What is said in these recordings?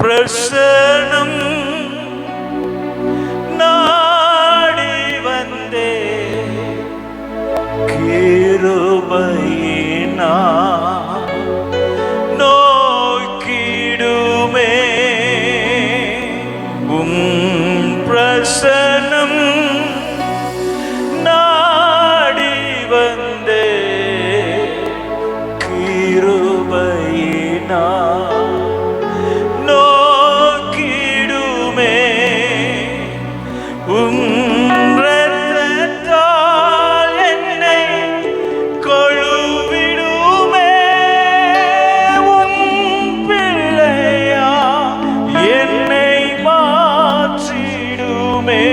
பிரசனம் நாடி வந்தே கிருபையினா நோக்கிடுமே. பிரசனம் நாடி வந்தே கிருபையினா நோக்கிடுமே. இரத்தத்தால் என்னை கழுவிடுமே. பிள்ளையா என்னை மாற்றிடுமே.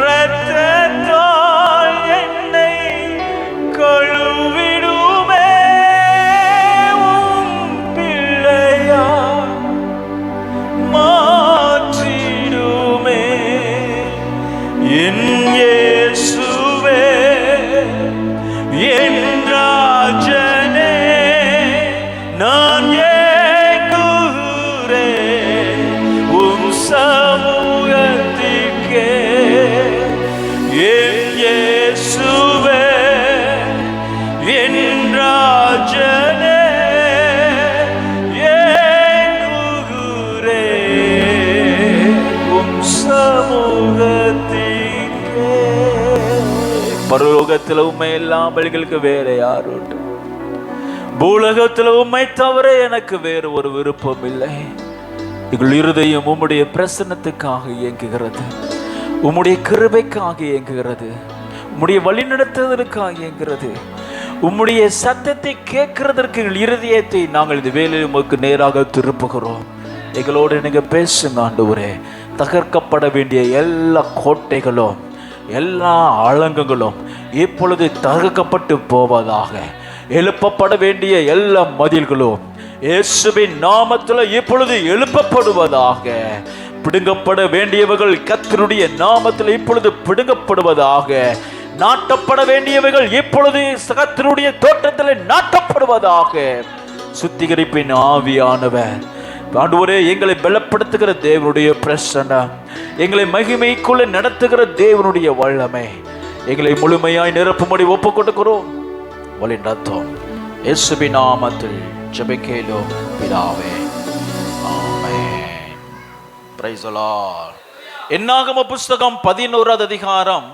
இரத்தத்தால் என்னை கழுவிடுமே. பிள்ளையா மாற்றிடுமே. என் இயேசுவே, என் ராஜனே, நான் ஏங்குகிறேன் உம் சமூகத்திற்கே. என் இயேசுவே, என் ராஜனே, பரலோகத்தில் உண்மை இல்லாமல்களுக்கு வேற யாரும் உண்டு? பூலகத்தில் உண்மை தவிர எனக்கு வேறு ஒரு விருப்பம் இல்லை. எங்கள் இருதயம் உம்முடைய பிரசன்னத்துக்காக இயங்குகிறது, உம்முடைய கிருபைக்காக இயங்குகிறது, உம்முடைய வழிநடத்துதலுக்காக இயங்குகிறது. உம்முடைய சத்தத்தை கேட்கிறதற்கு எங்கள் இருதயத்தை நாங்கள் இந்த வேலையில் உமக்கு நேராக திருப்புகிறோம். எங்களோடு நீங்க பேசுங்க ஆண்டவரே. தகர்க்கப்பட வேண்டிய எல்லா கோட்டைகளும் எல்லா ஆழங்கங்களும் இப்பொழுது தகர்க்கப்பட்டு போவதாக. எழுப்பப்பட வேண்டிய எல்லா மதில்களும் இயேசுவின் நாமத்தில் இப்பொழுது எழுப்பப்படுவதாக. பிடுங்கப்பட வேண்டியவர்கள் கர்த்தருடைய நாமத்தில் இப்பொழுது பிடுங்கப்படுவதாக. நாட்டப்பட வேண்டியவைகள் இப்பொழுது கர்த்தருடைய தோட்டத்தில் நாட்டப்படுவதாக. சுத்திகரிப்பின் ஆவியானவர் ஆண்டவரே, எங்களை பலப்படுத்துகிற தேவனுடைய பிரசன்னம், எங்களை மகிமைக்குள்ள நடத்துகிற தேவனுடைய வல்லமை எங்களை முழுமையாய் நிரப்பும்படி ஒப்புக் கொடுக்கிறோம். வழிநடத்தும் இயேசுவின் நாமத்தில் ஜெபிக்கிறோம் பிதாவே, ஆமென். Praise the Lord. என்னாகம புஸ்தகம் 11வது அதிகாரம்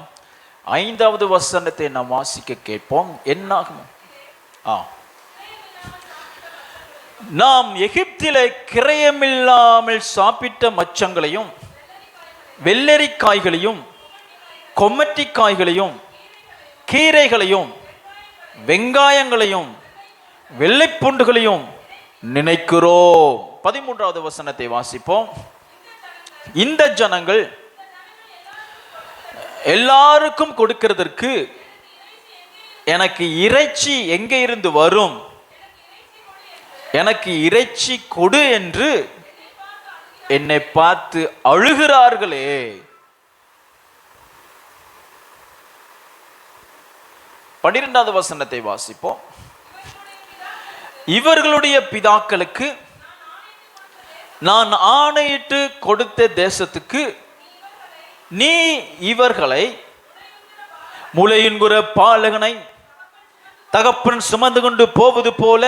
5வது வசனத்தை நாம் வாசிக்க கேட்போம். என்னாகமம் நாம் எகிப்திலே கிரயமில்லாமல் சாப்பிட்ட மச்சங்களையும் வெள்ளரிக்காய்களையும் கொம்மட்டிக்காய்களையும் கீரைகளையும் வெங்காயங்களையும் வெள்ளைப்பூண்டுகளையும் நினைக்கிறோம். 13வது வசனத்தை வாசிப்போம். இந்த ஜனங்கள் எல்லாருக்கும் கொடுக்கிறதற்கு எனக்கு இறைச்சி எங்கே இருந்து வரும்? எனக்கு இறைச்சி கொடு என்று என்னை பார்த்து அழுகிறார்களே. 12வது வசனத்தை வாசிப்போம். இவர்களுடைய பிதாக்களுக்கு நான் ஆணையிட்டு கொடுத்த தேசத்துக்கு நீ இவர்களை முளையின்குற பாலகனை தகப்பன் சுமந்து கொண்டு போவது போல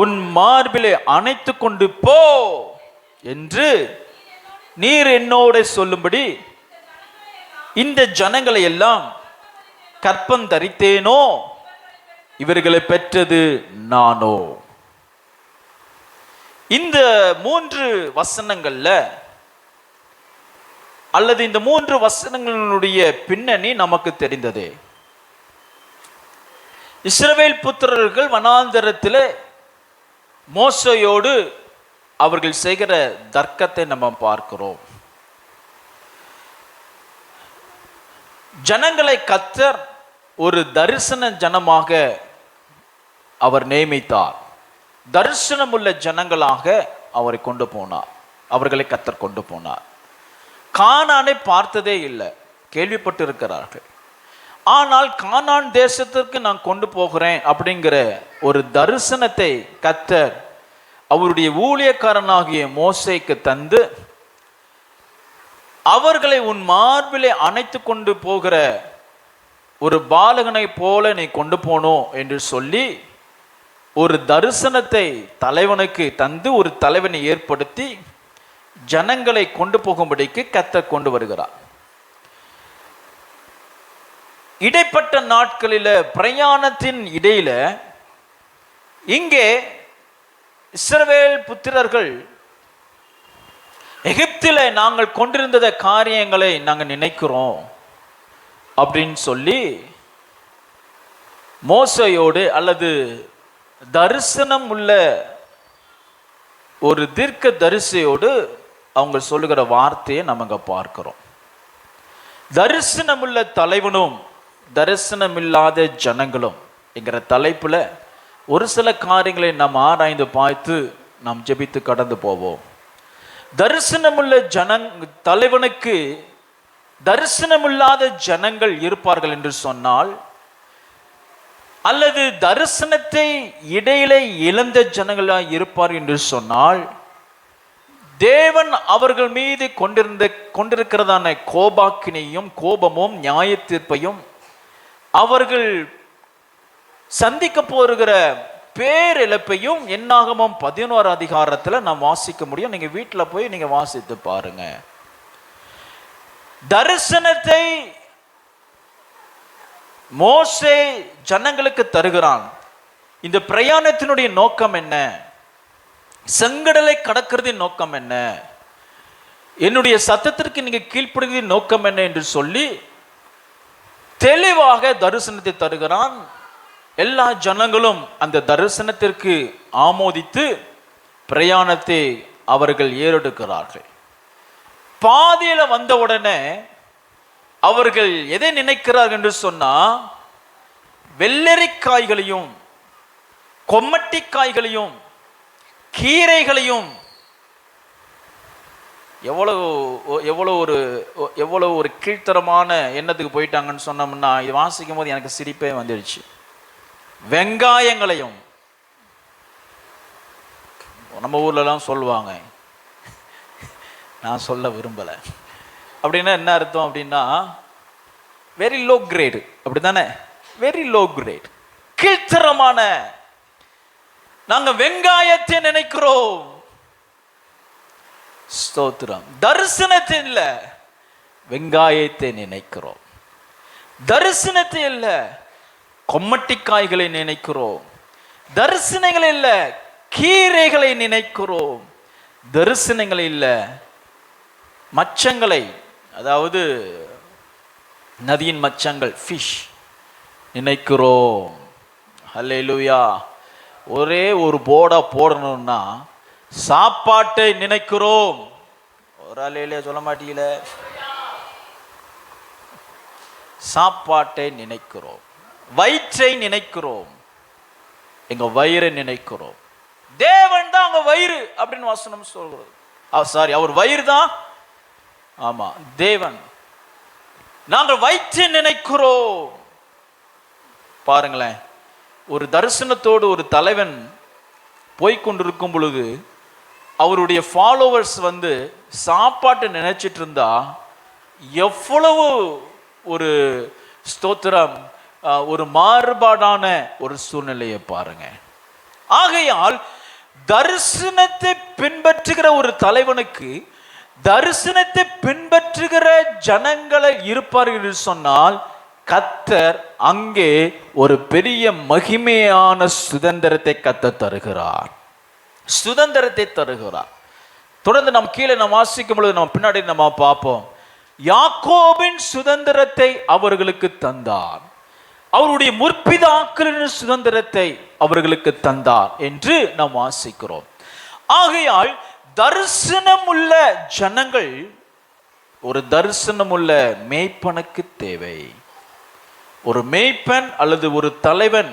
உன் மார்பிலே அணைத்து கொண்டு போ என்று நீர் என்னோட சொல்லும்படி இந்த ஜனங்களை எல்லாம் கற்பம் தரித்தேனோ? இவர்களை பெற்றது நானோ? இந்த 3 வசனங்கள்ல அல்லது இந்த 3 வசனங்களுடைய பின்னணி நமக்கு தெரிந்ததே. இஸ்ரவேல் புத்திரர்கள் வனாந்தரத்தில் மோசையோடு அவர்கள் செய்கிற தர்க்கத்தை நம்ம பார்க்கிறோம். ஜனங்களை கர்த்தர் ஒரு தரிசன ஜனமாக அவர் நியமித்தார். தரிசனமுள்ள ஜனங்களாக அவரை கொண்டு போனார். அவர்களை கர்த்தர் கொண்டு போனார். கானானை பார்த்ததே இல்லை, கேள்விப்பட்டு இருக்கிறார்கள். ஆனால் கானான் தேசத்திற்கு நான் கொண்டு போகிறேன் அப்படிங்கிற ஒரு தரிசனத்தை கர்த்தர் அவருடைய ஊழியக்காரனாகிய மோசேக்கு தந்து, அவர்களை உன் மார்பிலே அணைத்து கொண்டு போகிற ஒரு பாலகனை போல நீ கொண்டு போனோம் என்று சொல்லி ஒரு தரிசனத்தை தலைவனுக்கு தந்து, ஒரு தலைவனை ஏற்படுத்தி ஜனங்களை கொண்டு போகும்படிக்கு கர்த்தர் கொண்டு வருகிறார். இடைப்பட்ட நாட்களில பிரயாணத்தின் இடையில இங்கே இஸ்ரவேல் புத்திரர்கள் எகிப்தில் நாங்கள் கொண்டிருந்த காரியங்களை நாங்கள் நினைக்கிறோம் அப்படின்னு சொல்லி மோசையோடு அல்லது தரிசனம் உள்ள ஒரு தீர்க்க தரிசியோடு அவங்க சொல்லுகிற வார்த்தையை நம்ம பார்க்கிறோம். தரிசனமுள்ள தலைவனும் தரிசனமில்லாத ஜனங்களும் என்கிற தலைப்புல ஒரு சில காரியங்களை நாம் ஆராய்ந்து பார்த்து நாம் ஜெபித்து கடந்து போவோம். தரிசனமுள்ள தலைவனுக்கு தரிசனமில்லாத ஜனங்கள் இருப்பார்கள் என்று சொன்னால், அல்லது தரிசனத்தை இடையிலே இழந்த ஜனங்களாக இருப்பார் என்று சொன்னால், தேவன் அவர்கள் மீது கொண்டிருக்கிறதான கோபாக்கினையும் கோபமும் நியாய தீர்ப்பையும் அவர்கள் சந்திக்க போகிற பேரிழப்பையும் என்னாகமம் 11 அதிகாரத்தில் நாம் வாசிக்க முடியும். நீங்க வீட்டில் போய் நீங்க வாசித்து பாருங்க. தரிசனத்தை மோசே ஜனங்களுக்கு தருகிறான். இந்த பிரயாணத்தினுடைய நோக்கம் என்ன? செங்கடலை கடக்கிறதின் நோக்கம் என்ன? என்னுடைய சத்தத்திற்கு நீங்க கீழ்ப்படுகிறதின் நோக்கம் என்ன என்று சொல்லி தெளிவாக தரிசனத்தை தருகிறான். எல்லா ஜனங்களும் அந்த தரிசனத்திற்கு ஆமோதித்து பிரயாணத்தை அவர்கள் ஏறெடுக்கிறார்கள். பாதியில வந்தவுடனே அவர்கள் எதை நினைக்கிறார்கள் என்று சொன்னா, வெள்ளரிக்காய்களையும் கொம்மட்டிக்காய்களையும் கீரைகளையும் எவ்வளவு ஒரு கீழ்த்தரமான எண்ணத்துக்கு போயிட்டாங்கன்னு சொன்னோம்னா, இது வாசிக்கும் போது எனக்கு சிரிப்பே வந்துடுச்சு. வெங்காயங்களையும், நம்ம ஊர்லலாம் சொல்லுவாங்க, நான் சொல்ல விரும்பலை. அப்படின்னா என்ன அர்த்தம் அப்படின்னா, வெரி லோ கிரேடு, அப்படித்தானே? வெரி லோ கிரேட், கீழ்த்தரமான. நாங்க வெங்காயத்தை நினைக்கிறோம். ஸ்தோத்திரம். தரிசனத்தை இல்ல, வெங்காயத்தை நினைக்கிறோம். தரிசனத்தை இல்ல, கொம்மட்டிக்காய்களை நினைக்கிறோம். தரிசனங்கள் இல்ல, கீரைகளை நினைக்கிறோம். தரிசனங்கள் இல்ல, மச்சங்களை, அதாவது நதியின் மச்சங்கள், ஃபிஷ் நினைக்கிறோம். ஹல்லேலூயா. ஒரே ஒரு போர்டா போடணும்னா சாப்பாட்டை நினைக்கிறோம். ஒரு ஆளே சொல்ல மாட்டீங்களே. சாப்பாட்டை நினைக்கிறோம், வயிற்றை நினைக்கிறோம், எங்க வயிறை நினைக்கிறோம். தேவன் தான் அங்க வயிறு அப்படின்னு வசனம் சொல்கிறது. சாரி, அவர் வயிறு தான். ஆமா, தேவன். நாங்கள் வயிற்றை நினைக்கிறோம். பாருங்களேன், ஒரு தரிசனத்தோடு ஒரு தலைவன் போய்கொண்டிருக்கும் பொழுது அவருடைய ஃபாலோவர்ஸ் சாப்பாட்டை நினைச்சிட்டு இருந்தா எவ்வளவு ஒரு ஸ்தோத்திரம், ஒரு மாறுபாடான ஒரு சூழ்நிலையை பாருங்க. ஆகையால் தரிசனத்தை பின்பற்றுகிற ஒரு தலைவனுக்கு தரிசனத்தை பின்பற்றுகிற ஜனங்களை இருப்பார்கள் என்று சொன்னால், கர்த்தர் அங்கே ஒரு பெரிய மகிமையான சுதந்திரத்தை கர்த்தர் தருகிறார். சுதந்திரத்தை தருகிறார். தொடர்ந்து நாம் கீழே நாம் வாசிக்கும் பொழுது நம்ம பின்னாடி நம்ம பார்ப்போம். யாக்கோபின் சுதந்திரத்தை அவர்களுக்கு தந்தார், அவருடைய முற்பிதாக்களின் சுதந்திரத்தை அவர்களுக்கு தந்தார் என்று நாம் வாசிக்கிறோம். ஆகையால் தரிசனம் உள்ள ஜனங்கள் ஒரு தரிசனம் உள்ள மேய்ப்பனுக்கு தேவை. ஒரு மேய்ப்பன் அல்லது ஒரு தலைவன்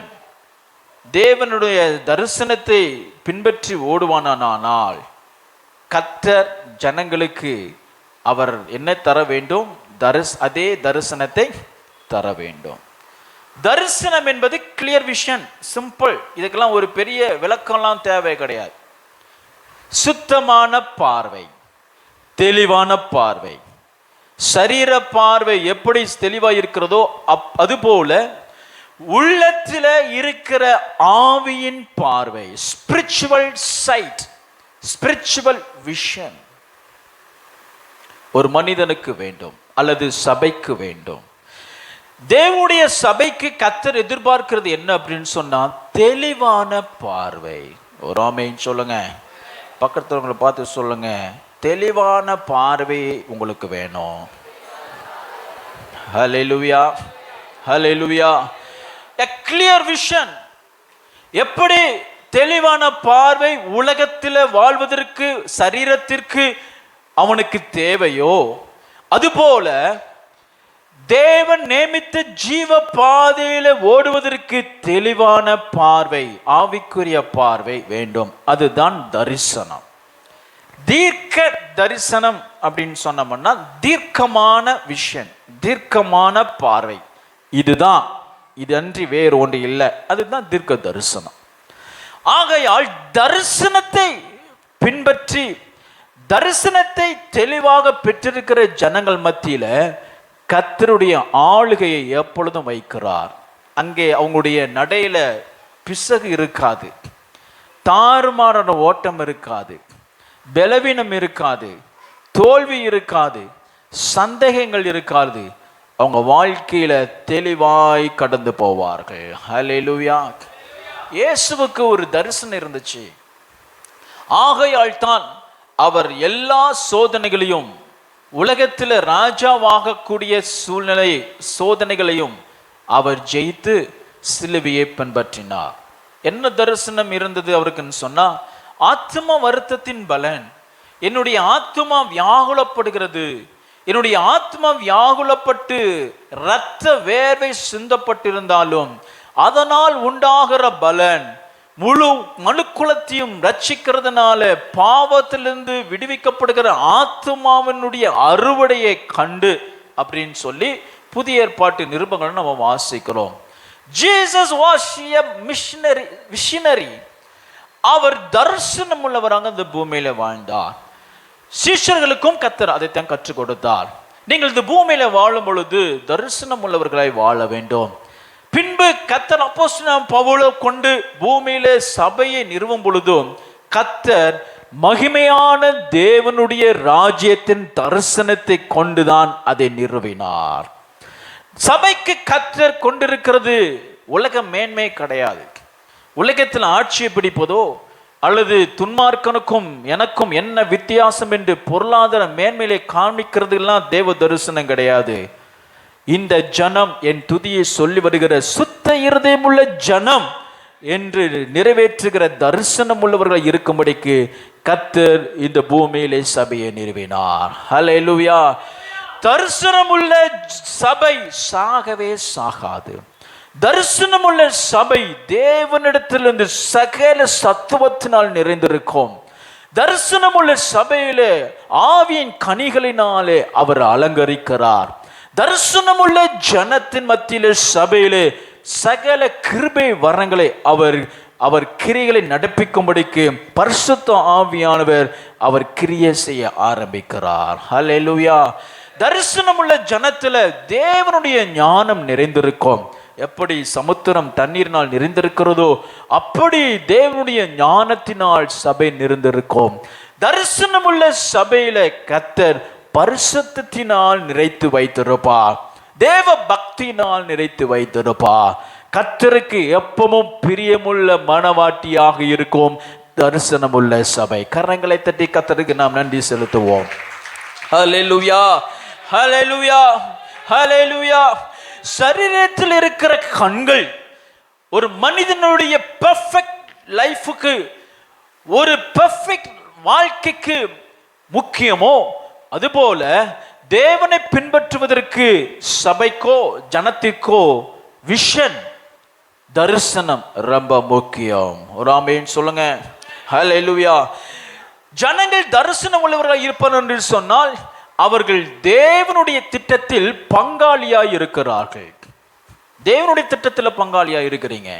தேவனுடைய தரிசனத்தை பின்பற்றி ஓடுவானானால், கர்த்தர் ஜனங்களுக்கு அவர் என்ன தர வேண்டும்? அதே தரிசனத்தை தர வேண்டும். தரிசனம் என்பது கிளியர் விஷன், சிம்பிள். இதுக்கெல்லாம் ஒரு பெரிய விளக்கம்லாம் தேவை கிடையாது. சுத்தமான பார்வை, தெளிவான பார்வை. சரீர பார்வை எப்படி தெளிவா இருக்கிறதோ அதுபோல உள்ளத்தில் இருக்கிற ஆவியின் பார்வை, ஸ்பிரிச்சுவல் சைட், ஸ்பிரிச்சுவல் விஷன் ஒரு மனிதனுக்கு வேண்டும் அல்லது சபைக்கு வேண்டும். தேவனுடைய சபைக்கு கர்த்தர் எதிர்பார்க்கிறது என்ன அப்படின்னு சொன்னா தெளிவான பார்வை. ஒரு ஆமென் சொல்லுங்க. பக்கத்துல பார்த்து சொல்லுங்க, தெளிவான பார்வை உங்களுக்கு வேணும். ஹல்லேலூயா, ஹல்லேலூயா. A clear vision. எப்படி தெளிவான பார்வை உலகத்தில் வாழ்வதற்கு சரீரத்திற்கு அவனுக்கு தேவையோ அதுபோல தேவன் நியமித்த ஜீவ பாதையில ஓடுவதற்கு தெளிவான பார்வை, ஆவிக்குரிய பார்வை வேண்டும். அதுதான் தரிசனம். தீர்க்க தரிசனம் அப்படின்னு சொன்னோம்னா தீர்க்கமான விஷன், தீர்க்கமான பார்வை. இதுதான், இது அன்றி வேறு ஒன்று இல்லை. அதுதான் தீர்க்க தரிசனம். ஆகையால் தரிசனத்தை பின்பற்றி தரிசனத்தை தெளிவாக பெற்றிருக்கிற ஜனங்கள் மத்தியில கர்த்தருடைய ஆளுகையை எப்பொழுதும் வைக்கிறார். அங்கே அவங்களுடைய நடையில பிசகு இருக்காது, தாறுமாறான ஓட்டம் இருக்காது, பலவீனம் இருக்காது, தோல்வி இருக்காது, சந்தேகங்கள் இருக்காது. அவங்க வாழ்க்கையில தெளிவாய் கடந்து போவார்கள். ஹல்லேலூயா. இயேசுவுக்கு ஒரு தரிசனம் இருந்துச்சு. ஆகையால் தான் அவர் எல்லா சோதனைகளையும், உலகத்தில் ராஜாவாகக்கூடிய சூழ்நிலை சோதனைகளையும் அவர் ஜெயித்து சிலுவையை பின்பற்றினார். என்ன தரிசனம் இருந்தது அவருக்குன்னு சொன்னா, ஆத்ம வருத்தத்தின் பலன். என்னுடைய ஆத்மா வியாகுலப்படுகிறது, என்னுடைய ஆத்மா வியாகுலப்பட்டு இரத்த வேர்வை சிந்தப்பட்டிருந்தாலும் அதனால் உண்டாகிற பலன் முழு மனுக்குலத்தையும் ரட்சிக்கிறதுனால பாவத்திலிருந்து விடுவிக்கப்படுகிற ஆத்மாவினுடைய அறுவடையை கண்டு அப்படின்னு சொல்லி புதிய ஏற்பாட்டு நிருபங்களை நம்ம வாசிக்கிறோம். Jesus was a missionary. அவர் தரிசனம் உள்ளவராக இந்த பூமியில வாழ்ந்தார். சீஷர்களுக்கும் கர்த்தர் அதைத்தான் கற்றுக் கொடுத்தார். நீங்கள் இந்த பூமியில வாழும் பொழுது தரிசனம் உள்ளவர்களாய் வாழ வேண்டும். பின்பு கர்த்தர் அப்போஸ்தலனாகிய பவுலை கொண்டு பூமியிலே சபையை நிறுவும் பொழுதும் கர்த்தர் மகிமையான தேவனுடைய ராஜ்யத்தின் தரிசனத்தை கொண்டுதான் அதை நிறுவினார். சபைக்கு கர்த்தர் கொண்டிருக்கிறது உலக மேன்மை கிடையாது. உலகத்தில் ஆட்சியை பிடிப்பதோ அல்லது துன்மார்க்கனுக்கும் எனக்கும் என்ன வித்தியாசம் என்று பொருளாதார மேன்மையை காண்பிக்கிறது எல்லாம் தேவ தரிசனம் கிடையாது. இந்த ஜனம் என் துதியை சொல்லி வருகிற சுத்த இருதயமுள்ள ஜனம் என்று நிறைவேற்றுகிற தரிசனம் உள்ளவர்கள் இருக்கும்படிக்கு கர்த்தர் இந்த பூமியிலே சபையை நிறுவினார். ஹல்லேலூயா. தரிசனம் உள்ள சபை சாகவே சாகாது. தரிசனம் உள்ள சபை தேவனிடத்திலிருந்து சகல சத்துவத்தினால் நிறைந்திருக்கும். தரிசனம் உள்ள சபையிலே ஆவியின் கனிகளினாலே அவர் அலங்கரிக்கிறார். தரிசனம் உள்ள ஜனத்தின் மத்தியிலே சபையிலே சகல கிருபை வரங்களை அவர் கிரியைகளை நடப்பிக்கும்படிக்கு பரிசுத்த ஆவியானவர் அவர் கிரியை செய்ய ஆரம்பிக்கிறார். ஹல்லேலூயா. தரிசனம் உள்ள ஜனத்துல தேவனுடைய ஞானம் நிறைந்திருக்கும். எப்படி சமுத்திரம் தண்ணீரினால் நிறைந்திருக்கிறதோ அப்படி தேவனுடைய ஞானத்தினால் சபை நிறைந்திருக்கும். தரிசனம் உள்ள சபையில கர்த்தர் பரிசுத்தத்தினால் நிறைத்து வைத்திருப்பார், தேவ பக்தியினால் நிறைத்து வைத்திருப்பார். கர்த்தருக்கு எப்பவும் பிரியமுள்ள மனவாட்டியாக இருக்கும் தரிசனம் உள்ள சபை. கரங்களை தட்டி கர்த்தருக்கு நாம் நன்றி செலுத்துவோம். ஹல்லேலூயா, ஹல்லேலூயா, ஹல்லேலூயா. சரீரத்தில் இருக்கிற கண்கள் ஒரு மனிதனுடைய பெர்ஃபெக்ட் லைஃபுக்கு, ஒரு பெர்ஃபெக்ட் வாழ்க்கைக்கு முக்கியமோ அதுபோல தேவனை பின்பற்றுவதற்கு சபைக்கோ ஜனத்திற்கோ விஷன், தரிசனம் ரொம்ப முக்கியம். ஒரு ஆமென் சொல்லுங்க. ஹல்லேலூயா. ஜனங்கள் தரிசனம் உள்ளவர்களாக இருப்பார்கள் என்று சொன்னால் அவர்கள் தேவனுடைய திட்டத்தில் பங்காளியாய் இருக்கிறார்கள். தேவனுடைய திட்டத்துல பங்காளியா இருக்கிறீங்க.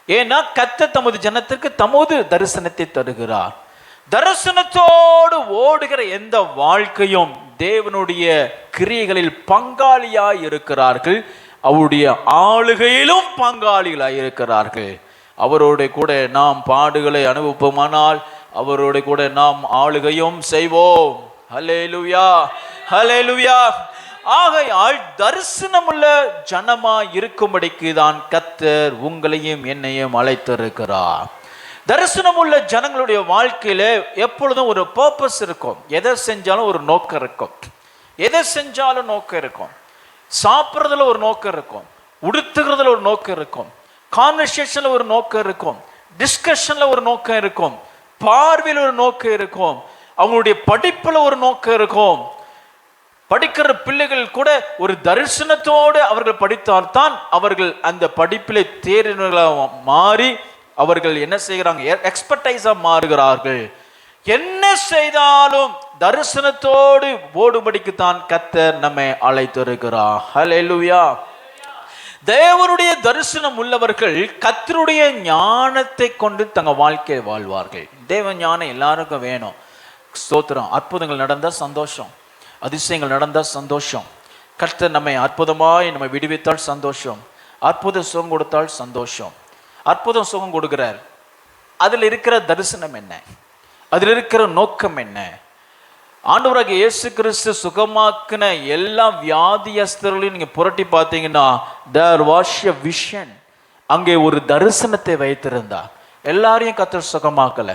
ஏன்னா கர்த்தர் தமது ஜனத்திற்கு தமது தரிசனத்தை தருகிறார். தரிசனத்தோடு ஓடுகிற எந்த வாழ்க்கையும் தேவனுடைய கிரியைகளில் பங்காளியாய் இருக்கிறார்கள், அவருடைய ஆளுகையிலும் பங்காளிகளாய் இருக்கிறார்கள். அவரோட கூட நாம் பாடுகளை அனுபவிப்போமானால் அவரோட கூட நாம் ஆளுகையும் செய்வோம். ஹல்லேலூயா, ஹல்லேலூயா. ஆகையால் தரிசனமுள்ள ஜனமா இருக்கும்படிக்கு தான் கர்த்தர் உங்களையும் என்னையும் அழைத்திருக்கிறார். தரிசனமுள்ள ஜனங்களுடைய வாழ்க்கையில எப்பொழுதும் ஒரு பர்பஸ் இருக்கும். எதை செஞ்சாலும் ஒரு நோக்கம் இருக்கும். எதை செஞ்சாலும் நோக்கம் இருக்கும். சாப்பிட்றதுல ஒரு நோக்கம் இருக்கும், உடுத்துகிறதுல ஒரு நோக்கம் இருக்கும், கான்வர்சேஷன்ல ஒரு நோக்கம் இருக்கும், டிஸ்கஷன்ல ஒரு நோக்கம் இருக்கும், பார்வையில் ஒரு நோக்கம் இருக்கும், அவங்களுடைய படிப்புல ஒரு நோக்கம் இருக்கும். படிக்கிற பிள்ளைகள் கூட ஒரு தரிசனத்தோடு அவர்கள் படித்தால்தான் அவர்கள் அந்த படிப்பிலே தேர்வுகளாக மாறி அவர்கள் என்ன செய்கிறாங்க, எக்ஸ்பர்டைஸா மாறுகிறார்கள். என்ன செய்தாலும் தரிசனத்தோடு ஓடுபடிக்கு தான் கர்த்தர் நம்மை அழைத்திருக்கிறார். ஹல்லேலூயா. தேவனுடைய தரிசனம் உள்ளவர்கள் கர்த்தருடைய ஞானத்தை கொண்டு தங்க வாழ்க்கையை வாழ்வார்கள். தேவ ஞானம் எல்லாருக்கும் வேணும். ஸ்தோத்திரம். அற்புதங்கள் நடந்தா சந்தோஷம், அதிசயங்கள் நடந்தால் சந்தோஷம். கர்த்தர் நம்மை அற்புதமாய் நம்மை விடுவித்தால் சந்தோஷம், அற்புத சுகம் கொடுத்தால் சந்தோஷம். அற்புதம் சுகம் கொடுக்கிறார், அதில் இருக்கிற தரிசனம் என்ன, அதில் இருக்கிற நோக்கம் என்ன? ஆண்டவராகிய இயேசு கிறிஸ்து சுகமாக்கின எல்லா வியாதியஸ்தர்களையும் நீங்க புரட்டி பார்த்தீங்கன்னா there was a vision. அங்கே ஒரு தரிசனத்தை வைத்திருந்தார். எல்லாரையும் கர்த்தர் சுகமாக்கல,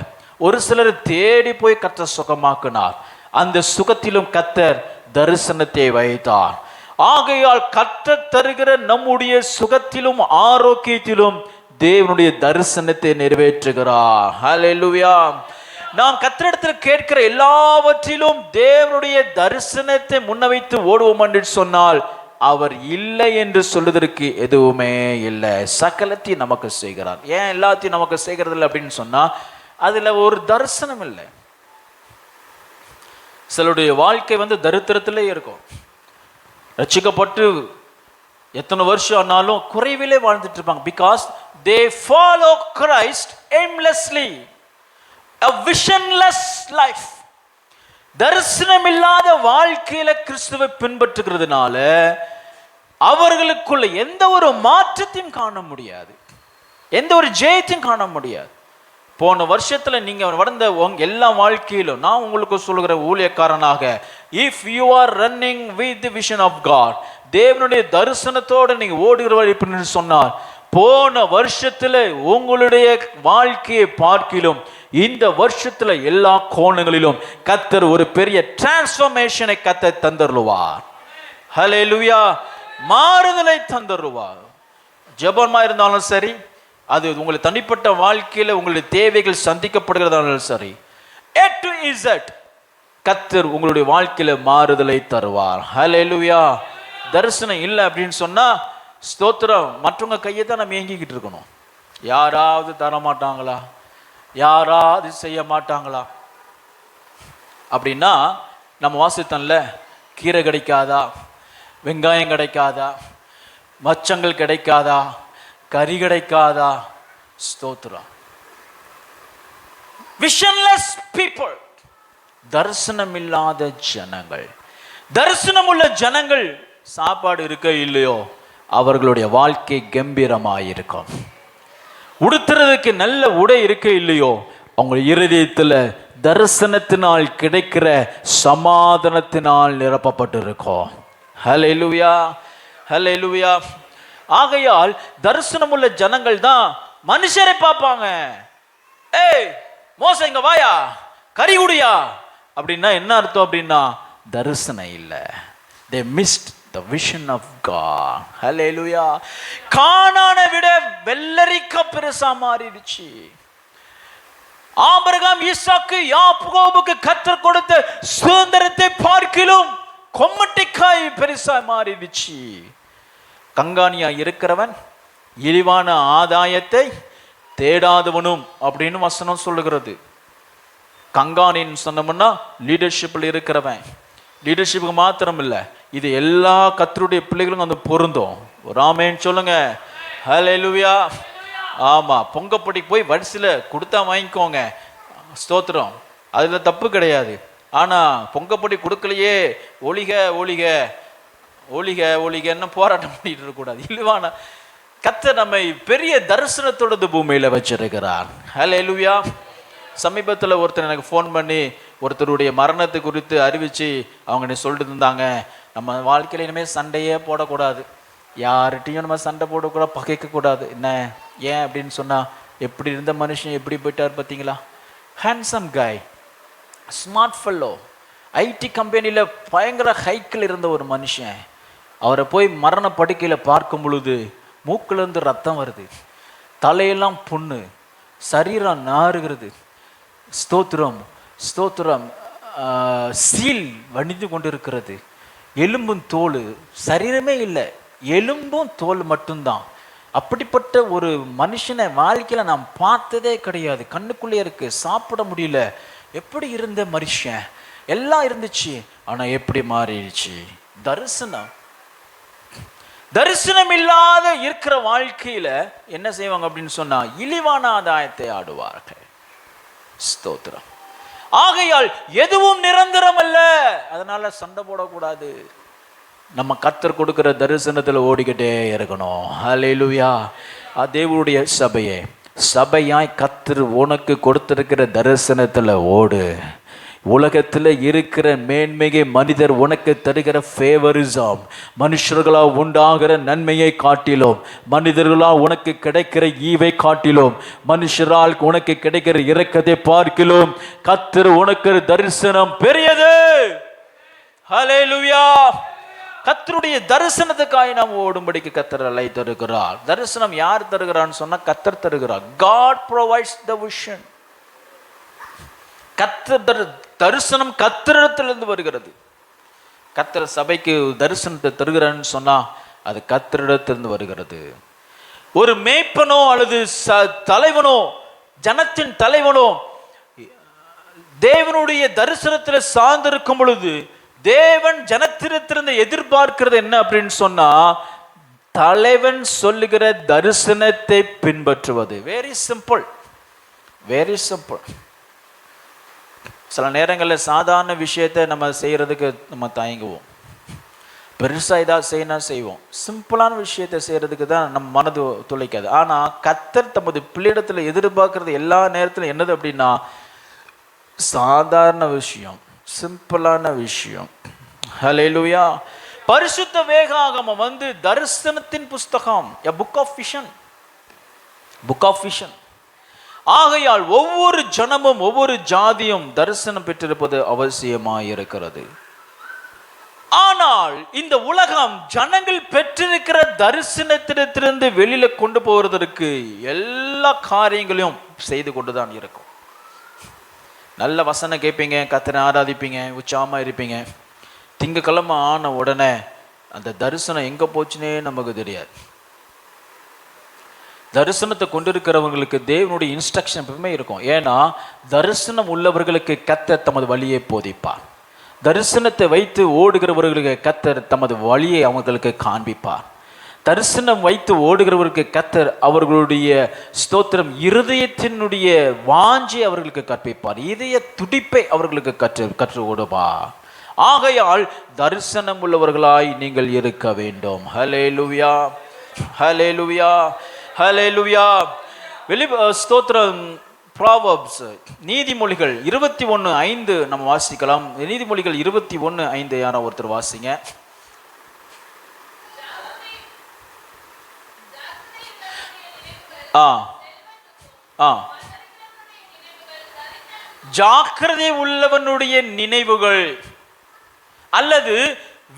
ஒரு சிலர் தேடி போய் கர்த்தர் சுகமாக்கினார். அந்த சுகத்திலும் கர்த்தர் தரிசனத்தை வைத்தார். ஆகையால் கர்த்தர் தருகிற நம்முடைய சுகத்திலும் ஆரோக்கியத்திலும் தேவனுடைய தரிசனத்தை நிறைவேற்றுகிறார். ஹல்லேலூயா. நாம் கர்த்தரிடத்தில் கேட்கிற எல்லாவற்றிலும் தேவனுடைய தரிசனத்தை முன்வைத்து ஓடுவோம் என்று சொன்னால் அவர் இல்லை என்று சொல்வதற்கு எதுவுமே இல்லை. சகலத்தையும் நமக்கு செய்கிறார். ஏன் எல்லாத்தையும் நமக்கு செய்கிறது இல்லை அப்படின்னு சொன்னா அதுல ஒரு தரிசனம் இல்லை. சிலருடைய வாழ்க்கை தரித்திரத்திலே இருக்கும். ரட்சிக்கப்பட்டு எத்தனை வருஷம் ஆனாலும் குறைவிலே வாழ்ந்துட்டு இருப்பாங்க. Because they follow Christ aimlessly, a visionless life. தரிசனம் இல்லாத வாழ்க்கையில கிறிஸ்துவை பின்பற்றுகிறதுனால அவர்களுக்குள்ள எந்த ஒரு மாற்றத்தையும் காண முடியாது, எந்த ஒரு ஜெயத்தையும் காண முடியாது. போன வருஷத்துல நீங்க வளர்ந்த எல்லா வாழ்க்கையிலும் நான் உங்களுக்கு சொல்லுகிற ஊழியக்காரனாக, if you are running with the vision of God, தேவனுடைய தரிசனத்தோடு நீங்க ஓடுகிறவர்கள் சொன்னார், போன வருஷத்துல உங்களுடைய வாழ்க்கையை பார்க்கிலும் இந்த வருஷத்துல எல்லா கோணங்களிலும் கர்த்தர் ஒரு பெரிய டிரான்ஸ்ஃபர்மேஷனை கர்த்தர் தந்தருவார். ஹல்லேலூயா. மாறுதலை தந்தருவார். ஜெபமா இருந்தாலும் சரி, அது உங்களுடைய தனிப்பட்ட வாழ்க்கையில உங்களுடைய தேவைகள் சந்திக்கப்படுகிறதாலும் சரி, A to Z கர்த்தர் உங்களுடைய வாழ்க்கையில மாறுதலை தருவார். ஹல்லேலூயா. தரிசனம் இல்லை அப்படின்னு சொன்னா ஸ்தோத்திரம், மற்றவங்க கையை தான் நம்ம ஏங்கிக்கிட்டு இருக்கணும். யாராவது தரமாட்டாங்களா, யாராவது செய்ய மாட்டாங்களா அப்படின்னா நம்ம வாசித்தோம்ல, கீரை கிடைக்காதா, வெங்காயம் கிடைக்காதா, மச்சங்கள் கிடைக்காதா, கறி கிடைக்காதா? ஸ்தோத்திரம். விஷன்லெஸ் பீப்புள், தரிசனம் இல்லாத ஜனங்கள். தரிசனம் உள்ள ஜனங்கள் சாப்பாடு இருக்க இல்லையோ அவர்களுடைய வாழ்க்கை கம்பீரமாயிருக்கும். உடுத்துறதுக்கு நல்ல உடை இருக்க இல்லையோ அவங்க இருதயத்துல தரிசனத்தினால் கிடைக்கிற சமாதானத்தினால் நிரப்பப்பட்டு இருக்கும். ஹல்லேலூயா, ஹல்லேலூயா. ஆகையால் தரிசனம் உள்ள ஜனங்கள் தான் மனுஷரை பார்ப்பாங்க. ஏய் மோச இங்க வாயா, கறி குடியா அப்படின்னா என்ன அர்த்தம் அப்படின்னா தரிசனம் இல்லை. They missed the vision of God. Hallelujah. கானானை விட வெள்ளரிக்கா பெருசா மாறிடுச்சு. ஆபிரகாம், ஈசாக்கு, யாக்கோபுக்கு கர்த்தர் கொடுத்த சுதந்திரத்தை பார்க்கிலும் கொம்மட்டிக்காய் பெருசா மாறிடுச்சு. கங்காணியா இருக்கிறவன் இழிவான ஆதாயத்தை தேடாதவனும் அப்படின்னு வசனம் சொல்லுகிறது. கங்காணின்னு சொன்னோம்னா லீடர்ஷிப்ல இருக்கிறவன். லீடர்ஷிப்புக்கு மாத்திரம் இல்லை, இது எல்லா கர்த்தருடைய பிள்ளைகளும் பொருந்தும். ஒரு ஆமென் சொல்லுங்க. ஹல்லேலூயா. ஆமா, பொங்கப்படி போய் வரிசையில் கொடுத்தா வாங்கிக்கோங்க, ஸ்தோத்திரம், அதுல தப்பு கிடையாது. ஆனா பொங்கப்படி கொடுக்கலையே ஒளிக ஒளிக ஒளிக ஒளிகன்னு போராட்டம் பண்ணிட்டு இருக்கக்கூடாது. இல்லைவானா கர்த்தர் நம்மை பெரிய தரிசனத்தோட பூமியில வச்சிருக்கிறார். ஹல்லேலூயா. சமீபத்தில் ஒருத்தர் எனக்கு ஃபோன் பண்ணி ஒருத்தருடைய மரணத்தை குறித்து அறிவித்து அவங்க சொல்லிட்டு இருந்தாங்க, நம்ம வாழ்க்கையில் இனிமேல் சண்டையே போடக்கூடாது, யார்கிட்டையும் நம்ம சண்டை போடக்கூடாது, பகைக்கக்கூடாது. என்ன ஏன் அப்படின்னு சொன்னால், எப்படி இருந்த மனுஷன் எப்படி போயிட்டார் பார்த்தீங்களா? ஹேண்ட்ஸம் காய், ஸ்மார்ட் ஃபெல்லோ, ஐடி கம்பெனியில் பயங்கர ஹைக்கில் இருந்த ஒரு மனுஷன், அவரை போய் மரண படுக்கையில் பார்க்கும் பொழுது மூக்கிலேருந்து ரத்தம் வருது, தலையெல்லாம் புண்ணு, சரீரம் நாறுகிறது. ஸ்தோத்திரம் ஸ்தோத்திரம். சீல் வணிந்து கொண்டு இருக்கிறது, எலும்பும் தோல், சரீரமே இல்லை, எலும்பும் தோல் மட்டும்தான். அப்படிப்பட்ட ஒரு மனுஷனை வாழ்க்கையில் நான் பார்த்ததே கிடையாது. கண்ணுக்குள்ளே இருக்கு, சாப்பிட முடியல. எப்படி இருந்த மனுஷன், எல்லாம் இருந்துச்சு, ஆனால் எப்படி மாறிடுச்சு? தரிசனம். தரிசனம் இல்லாத இருக்கிற வாழ்க்கையில என்ன செய்வாங்க அப்படின்னு சொன்னா, இழிவான ஆதாயத்தை ஆடுவார்கள். ஸ்தோத்திரம். ஆகையால் எதுவும் நிரந்தரம் அல்ல, அதனால சண்டை போடக்கூடாது. நம்ம கர்த்தர் கொடுக்கிற தரிசனத்துல ஓடிக்கிட்டே இருக்கணும். ஹல்லேலூயா. தேவனுடைய சபையே, சபையாய் கர்த்தர் உனக்கு கொடுத்திருக்கிற தரிசனத்துல ஓடு. உலகத்தில் இருக்கிற மேன்மையை மனிதர் உனக்கு தருகிற ஃபேவரிசம், மனுஷர்களால் உண்டாகிற நன்மையை காட்டிலும், மனிதர்களால் உனக்கு கிடைக்கிற ஈவை காட்டிலும், மனுஷரால் உனக்கு கிடைக்கிற இரக்கத்தை பார்க்கிலும் கர்த்தர் உனக்கு தரிசனம் பெரியது. ஹல்லேலூயா. கர்த்தருடைய தரிசனத்துக்காக நாம் ஓடும்படிக்கு கர்த்தர் அழைத்திருக்கிறார். தரிசனம் யார் தருகிறான்னு சொன்னா, கர்த்தர் தருகிறார். God provides the vision. கர்த்தர் தரிசனம் கர்த்தரிடத்திலிருந்து வருகிறது. கர்த்தர் சபைக்கு தரிசனத்தை தருகிறான்னு சொன்னா அது கர்த்தரிடத்திலிருந்து வருகிறது. ஒரு மேய்ப்பனோ அல்லது தலைவனோ, ஜனத்தின் தலைவனோ தேவனுடைய தரிசனத்தில் சார்ந்திருக்கும் பொழுது, தேவன் ஜனத்திடத்திலிருந்து எதிர்பார்க்கிறது என்ன அப்படின்னு சொன்னா, தலைவன் சொல்லுகிற தரிசனத்தை பின்பற்றுவது. Very simple, very simple. சில நேரங்களில் சாதாரண விஷயத்தை நம்ம செய்கிறதுக்கு நம்ம தயங்குவோம். பெருசாக ஏதாவது செய்யணும் செய்வோம், சிம்பிளான விஷயத்தை செய்கிறதுக்கு தான் நம்ம மனது துளைக்காது. ஆனால் கர்த்தர் தமது பிள்ளையிடத்தில் எதிர்பார்க்கறது எல்லா நேரத்திலும் என்னது அப்படின்னா, சாதாரண விஷயம், சிம்பிளான விஷயம். ஹல்லேலூயா. பரிசுத்த வேதாகமம் தரிசனத்தின் புஸ்தகம், a book of vision, book of vision. ஆகையால் ஒவ்வொரு ஜனமும் ஒவ்வொரு ஜாதியும் தரிசனம் பெற்றிருப்பது அவசியமாயிருக்கிறது. ஆனால் இந்த உலகம் ஜனங்கள் பெற்றிருக்கிற தரிசனத்திலிருந்து வெளியில கொண்டு போவதற்கு எல்லா காரியங்களையும் செய்து கொண்டுதான் இருக்கும். நல்ல வசனம் கேட்பீங்க, கர்த்தரை ஆராதிப்பீங்க, உற்சாகமா இருப்பீங்க. திங்கக்கிழமை ஆன உடனே அந்த தரிசனம் எங்க போச்சுன்னே நமக்கு தெரியாது. தரிசனத்தை கொண்டிருக்கிறவங்களுக்கு தேவனுடைய இன்ஸ்ட்ரக்ஷன் எப்பவுமே இருக்கும். ஏன்னா தரிசனம் உள்ளவர்களுக்கு கர்த்தர் தமது வழியை போதிப்பார். தரிசனத்தை வைத்து ஓடுகிறவர்களுக்கு கர்த்தர் தமது வழியை அவர்களுக்கு காண்பிப்பார். தரிசனம் வைத்து ஓடுகிறவர்களுக்கு கர்த்தர் அவர்களுடைய ஸ்தோத்திரம் இருதயத்தினுடைய வாஞ்சி அவர்களுக்கு கற்பிப்பார். இதய துடிப்பை அவர்களுக்கு கற்று ஓடுவார். ஆகையால் தரிசனம் உள்ளவர்களாய் நீங்கள் இருக்க வேண்டும். ஹல்லேலூயா, ஹல்லேலூயா, ஹல்லேலூயா. ஸ்தோத்திரம். ப்ராவர்ப்ஸ், நீதிமொழிகள் 21:5 நம்ம வாசிக்கலாம். நீதிமொழிகள் 21:5 யாரோ ஒருத்தர் வாசிங்க. ஜாக்கிரதை உள்ளவனுடைய நினைவுகள் அல்லது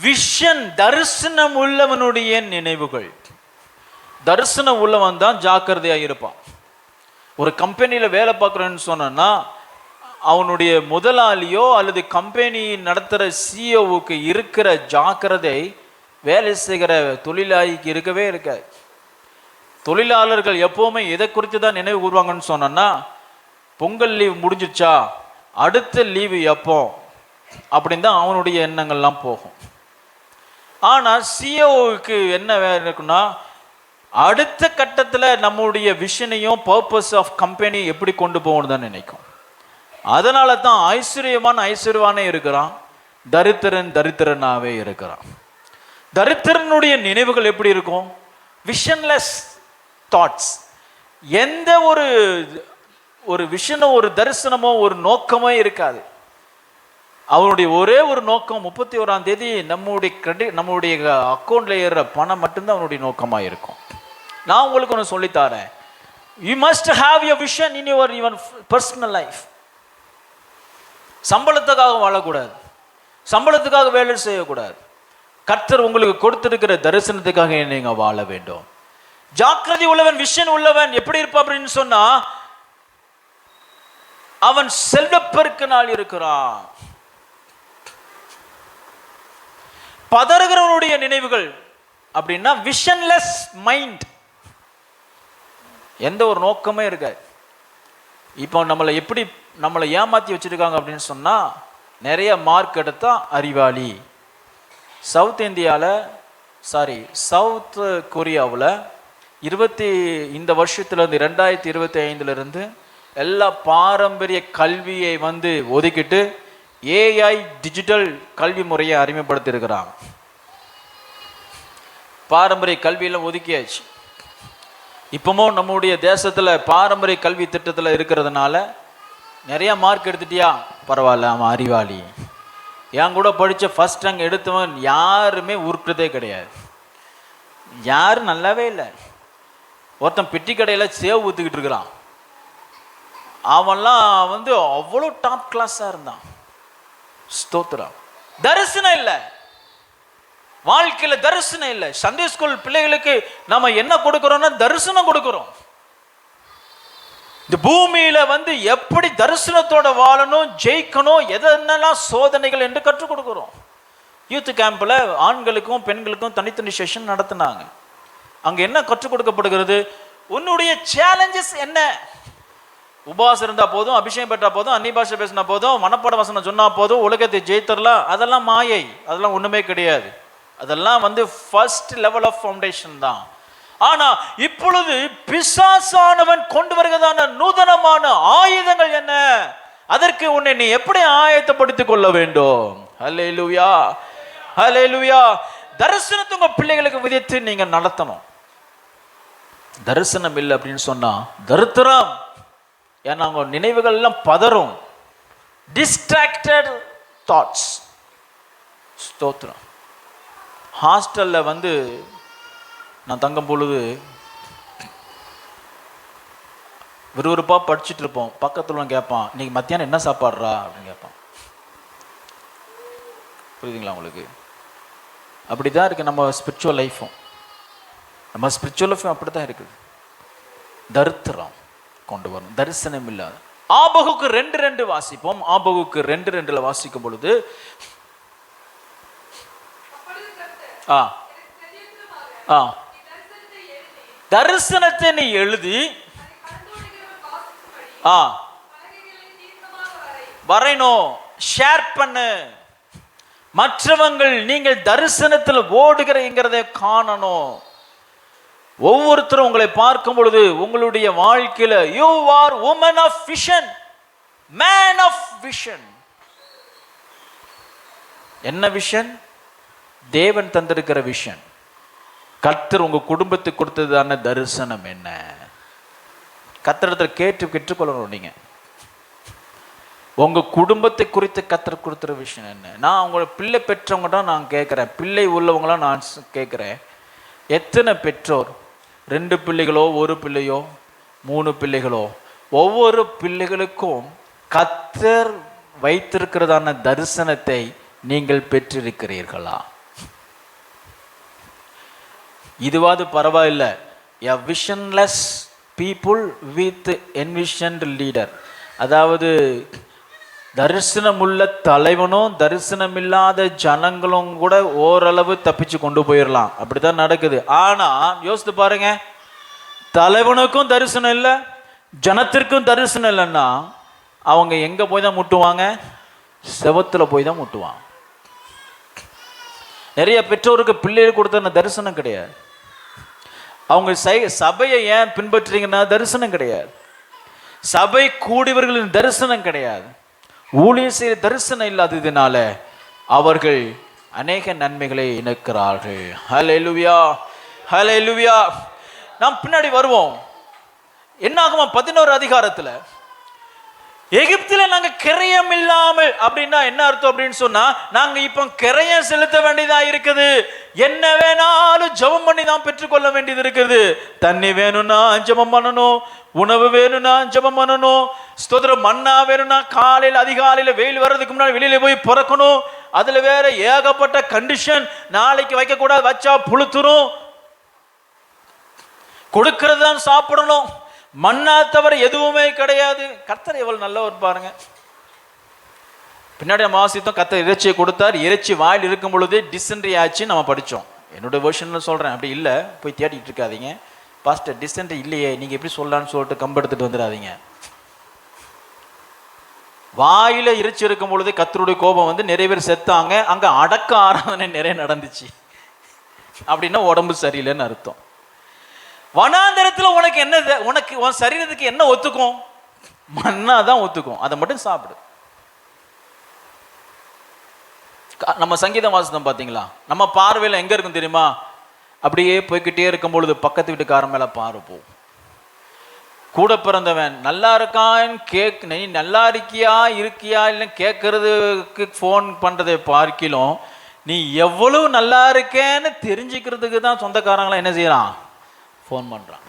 விஷன், தரிசனம் உள்ளவனுடைய நினைவுகள். தரிசனம் உள்ளவன் தான் ஜாக்கிரதையாக இருப்பான். ஒரு கம்பெனியில் வேலை பார்க்குறேன்னு சொன்னா, அவனுடைய முதலாளியோ அல்லது கம்பெனி நடத்துகிற சிஇஓவுக்கு இருக்கிற ஜாக்கிரதை வேலை செய்கிற தொழிலாளிக்கு இருக்கவே இருக்காது. தொழிலாளர்கள் எப்போவுமே எதை குறித்து தான் நினைவு கூறுவாங்கன்னு சொன்னா, பொங்கல் லீவ் முடிஞ்சிச்சா, அடுத்த லீவு எப்போ அப்படின்னு தான் அவனுடைய எண்ணங்கள்லாம் போகும். ஆனால் சிஓவுக்கு என்ன வேலை இருக்குன்னா, அடுத்த கட்டத்தில் நம்முடைய விஷனையும் பர்பஸ் ஆஃப் கம்பெனி எப்படி கொண்டு போகணும் தான் நினைக்கும். அதனால தான் ஐஸ்வர்யவானே இருக்கிறான், தரித்திரனாவே இருக்கிறான். தரித்திரனுடைய நினைவுகள் எப்படி இருக்கும்? விஷன்லெஸ் தாட்ஸ். எந்த ஒரு விஷனோ, ஒரு தரிசனமோ, ஒரு நோக்கமோ இருக்காது. அவனுடைய ஒரே ஒரு நோக்கம் 31ஆம் தேதி நம்முடைய அக்கௌண்ட்ல ஏறுற பணம் மட்டும்தான் அவனுடைய நோக்கமாக இருக்கும். நான் உங்களுக்கு ஒன்று சொல்லித்தரேன். You must have your vision in your personal life. சம்பளத்துக்காக வாழக்கூடாது, சம்பளத்துக்காக வேலை செய்யக்கூடாது. கர்த்தர் உங்களுக்கு கொடுத்திருக்கிற தரிசனத்துக்காக நீங்க வாழ வேண்டும். ஜாக்கிரதை உள்ளவன், விஷன் உள்ளவன் எப்படி இருப்பான் அப்படின்னு சொன்னா, அவன் செல்வப்பெருக்கினால் இருக்கிறான். பதறுகிறவனுடைய நினைவுகள் அப்படின்னா விஷன்லெஸ் மைண்ட், எந்த ஒரு நோக்கமே இருக்காது. இப்போ நம்மளை ஏமாத்தி வச்சிருக்காங்க அப்படின்னு சொன்னா, நிறைய மார்க் எடுத்தா அறிவாளி. சவுத் கொரியாவில் இந்த வருஷத்துலேருந்து 2025 எல்லா பாரம்பரிய கல்வியை ஒதுக்கிட்டு ஏஐ டிஜிட்டல் கல்வி முறையை அறிமுகப்படுத்தியிருக்கிறாங்க. பாரம்பரிய கல்வியெல்லாம் ஒதுக்கியாச்சு. இப்பவும் நம்முடைய தேசத்தில் பாரம்பரிய கல்வி திட்டத்தில் இருக்கிறதுனால நிறைய மார்க் எடுத்துட்டியா பரவாயில்ல, அவன் அறிவாளி. என் கூட படித்த ஃபர்ஸ்ட் ரேங்க் எடுத்தவன் யாருமே உருட்டுறதே கிடையாது, யாரும் நல்லாவே இல்லை. ஒருத்தன் பெட்டி கடையில் சேவ் ஊற்றிக்கிட்டு இருக்கிறான், அவன்லாம் அவ்வளோ டாப் கிளாஸாக இருந்தான். ஸ்தோத்திரம். தரிசனம் இல்லை, வாழ்க்கையில் தரிசனம் இல்லை. சண்டே ஸ்கூல் பிள்ளைகளுக்கு நம்ம என்ன கொடுக்குறோம்னா தரிசனம் கொடுக்குறோம். இந்த பூமியில எப்படி தரிசனத்தோட வாழணும், ஜெயிக்கணும், எதென்னலாம் சோதனைகள் என்று கற்றுக் கொடுக்குறோம். யூத் கேம்ப்ல ஆண்களுக்கும் பெண்களுக்கும் தனித்தனி செஷன் நடத்தினாங்க. அங்க என்ன கற்றுக் கொடுக்கப்படுகிறது? உன்னுடைய சேலஞ்சஸ் என்ன? உபவாசம் இருந்தா போதும், அபிஷேகம் பெற்றா போதும், அந்நிய பாஷை பேசினா போதும், மனப்பாட வசனம் சொன்னா போதும், உலகத்தை ஜெயித்தரலாம், அதெல்லாம் மாயை, அதெல்லாம் ஒண்ணுமே கிடையாது. அதெல்லாம் ஃபர்ஸ்ட் லெவல் ஆஃப் ஃபவுண்டேஷன் தான். ஆனா இப்பொழுது பிசாசானவன் கொண்டு வருகிறதான நூதனமான ஆயுதங்கள் என்ன? அதற்கு உன்னை நீ எப்படி ஆயத்தப்படுத்திக் கொள்ள வேண்டும்? ஹல்லேலூயா, ஹல்லேலூயா. தரிசனத்தை உங்க பிள்ளைகளுக்கு விதித்து நீங்க நடத்தணும். தரிசனம் இல்லை அப்படின்னு சொன்னா தரித்திரம். ஏன்னா அவங்க நினைவுகள் எல்லாம் பதறும். Distracted thoughts. ஸ்தோத்திரம். ஹாஸ்டல்ல நான் தங்கும் பொழுது விறுவிறுப்பாக படிச்சுட்டு இருப்போம். பக்கத்தில் கேட்பான், இன்னைக்கு மத்தியானம் என்ன சாப்பாடுறா அப்படின்னு கேட்பான். புரியுதுங்களா உங்களுக்கு? அப்படி தான் இருக்குது நம்ம ஸ்பிரிச்சுவல் லைஃப்பும். நம்ம ஸ்பிரிச்சுவல் லைஃப்பும் அப்படி தான் இருக்குது. தரித்திரம் கொண்டு வரணும், தரிசனம் இல்லாத. ஆபகுக்கு 2:2 வாசிப்போம். ஆபகுக்கு 2:2 வாசிக்கும் பொழுது தரிசனத்தை நீ எழுதி வரையணும், ஷேர் பண்ணு. மற்றவங்கள் நீங்கள் தரிசனத்தில் ஓடுகிறீங்கிறதை காணணும். ஒவ்வொருத்தரும் உங்களை பார்க்கும் பொழுது உங்களுடைய வாழ்க்கையில you are woman of vision, man of vision. என்ன விஷன்? தேவன் தந்திருக்கிற விஷன். கர்த்தர் உங்க குடும்பத்துக்கு கொடுத்ததான தரிசனம் என்ன? கர்த்தரிடத்தில் கேட்டுக்கொள்ளணும். நீங்க உங்க குடும்பத்தை குறித்து கர்த்தர் கொடுத்துற விஷயம் என்ன? நான் உங்களோட பிள்ளை பெற்றவங்க தான் நான் கேட்குறேன், பிள்ளை உள்ளவங்களாம் நான் கேட்குறேன். எத்தனை பெற்றோர் 2 பிள்ளைகளோ, 1 பிள்ளையோ, 3 பிள்ளைகளோ, ஒவ்வொரு பிள்ளைகளுக்கும் கர்த்தர் வைத்திருக்கிறதான தரிசனத்தை நீங்கள் பெற்றிருக்கிறீர்களா? இதுவாது பரவாயில்ல. A visionless people with envisioned leader. அதாவது தரிசனமுள்ள தலைவனும் தரிசனம் இல்லாத ஜனங்களும் கூட ஓரளவு தப்பிச்சு கொண்டு போயிடலாம். அப்படித்தான் நடக்குது. ஆனா யோசித்து பாருங்க, தலைவனுக்கும் தரிசனம் இல்லை, ஜனத்திற்கும் தரிசனம் இல்லைன்னா அவங்க எங்க போய் தான் முட்டுவாங்க? செவத்துல போய் தான் முட்டுவாங்க. நிறைய பெற்றோருக்கு பிள்ளைகள் கொடுத்த தரிசனம் கிடையாது. அவங்க சபையை ஏன் பின்பற்றுறீங்கன்னா தரிசனம் கிடையாது. சபை கூடியவர்களின் தரிசனம் கிடையாது. ஊழியம் செய்ய தரிசனம் இல்லாததினால அவர்கள் அநேக நன்மைகளை இழக்கிறார்கள். ஹல்லேலூயா, ஹல்லேலூயா. நாம் பின்னாடி வருவோம். என்னாகுமா 11 அதிகாரத்துல எகிப்தில நாங்க கிரயம் இல்லாமல் அப்படின்னா என்ன அர்த்தம் அப்படின்னு சொன்னா, நாங்க இப்ப கிரயம் செலுத்த வேண்டியதா இருக்குது. என்ன வேணாலும் ஜெபம் பண்ணி தான் பெற்றுக்கொள்ள வேண்டியது இருக்குது. தண்ணி வேணும்னா ஜெபம் பண்ணணும், உணவு வேணும்னா ஜெபம் பண்ணணும், ஸ்தோத்திரம் மன்னா வேணும்னா காலையில் அதிகாலையில வெயில் வர்றதுக்கு முன்னாடி வெளியில போய் பிறக்கணும். அதுல வேற ஏகப்பட்ட கண்டிஷன். நாளைக்கு வைக்க கூடாது, வச்சா புழுத்துரும், கொடுக்கிறது தான் சாப்பிடணும், மண்ணா தவிர எதுவுமே கிடையாது. கர்த்தர் எவ்வளவு நல்லவர் பாருங்க. பின்னாடி நம்ம வாசித்தோம், கர்த்தர் இறைச்சியை கொடுத்தார், இறைச்சி வாயில் இருக்கும் பொழுதே டிசென்ட்ரி ஆச்சு நம்ம படித்தோம். என்னோட வெர்ஷன்ல சொல்றேன், அப்படி இல்லை போய் தேடிட்டு இருக்காதீங்க. பாஸ்டர் டிசென்ட்ரி இல்லையே நீங்க எப்படி சொல்லலான்னு சொல்லிட்டு கம்பெடுத்துட்டு வந்துடாதீங்க. வாயில இறைச்சி இருக்கும் பொழுதே கர்த்தருடைய கோபம் வந்து நிறைய பேர் செத்தாங்க. அங்க அடக்க ஆராதனை நிறைய நடந்துச்சு. அப்படின்னா உடம்பு சரியில்லைன்னு அர்த்தம். வனாந்தரத்தில் உனக்கு என்ன, உனக்கு உன் சரீரத்துக்கு என்ன ஒத்துக்கும்? மண்ணா தான் ஒத்துக்கும், அதை மட்டும் சாப்பிடு. நம்ம சங்கீதம் வாசித்தோம் பாத்தீங்களா? நம்ம பார்வையில் எங்க இருக்கும் தெரியுமா? அப்படியே போய்கிட்டே இருக்கும் பொழுது பக்கத்து வீட்டுக்காரன் மேல பார்வை போகும். கூட பிறந்தவன் நல்லா இருக்கான்னு நீ நல்லா இருக்கியா இல்லை கேட்கறதுக்கு ஃபோன் பண்றதை பார்க்கிலும் நீ எவ்வளவு நல்லா இருக்கேன்னு தெரிஞ்சுக்கிறதுக்கு தான் சொந்தக்காரங்களாம் என்ன செய்யறான், ஃபோன் பண்ணுறான்.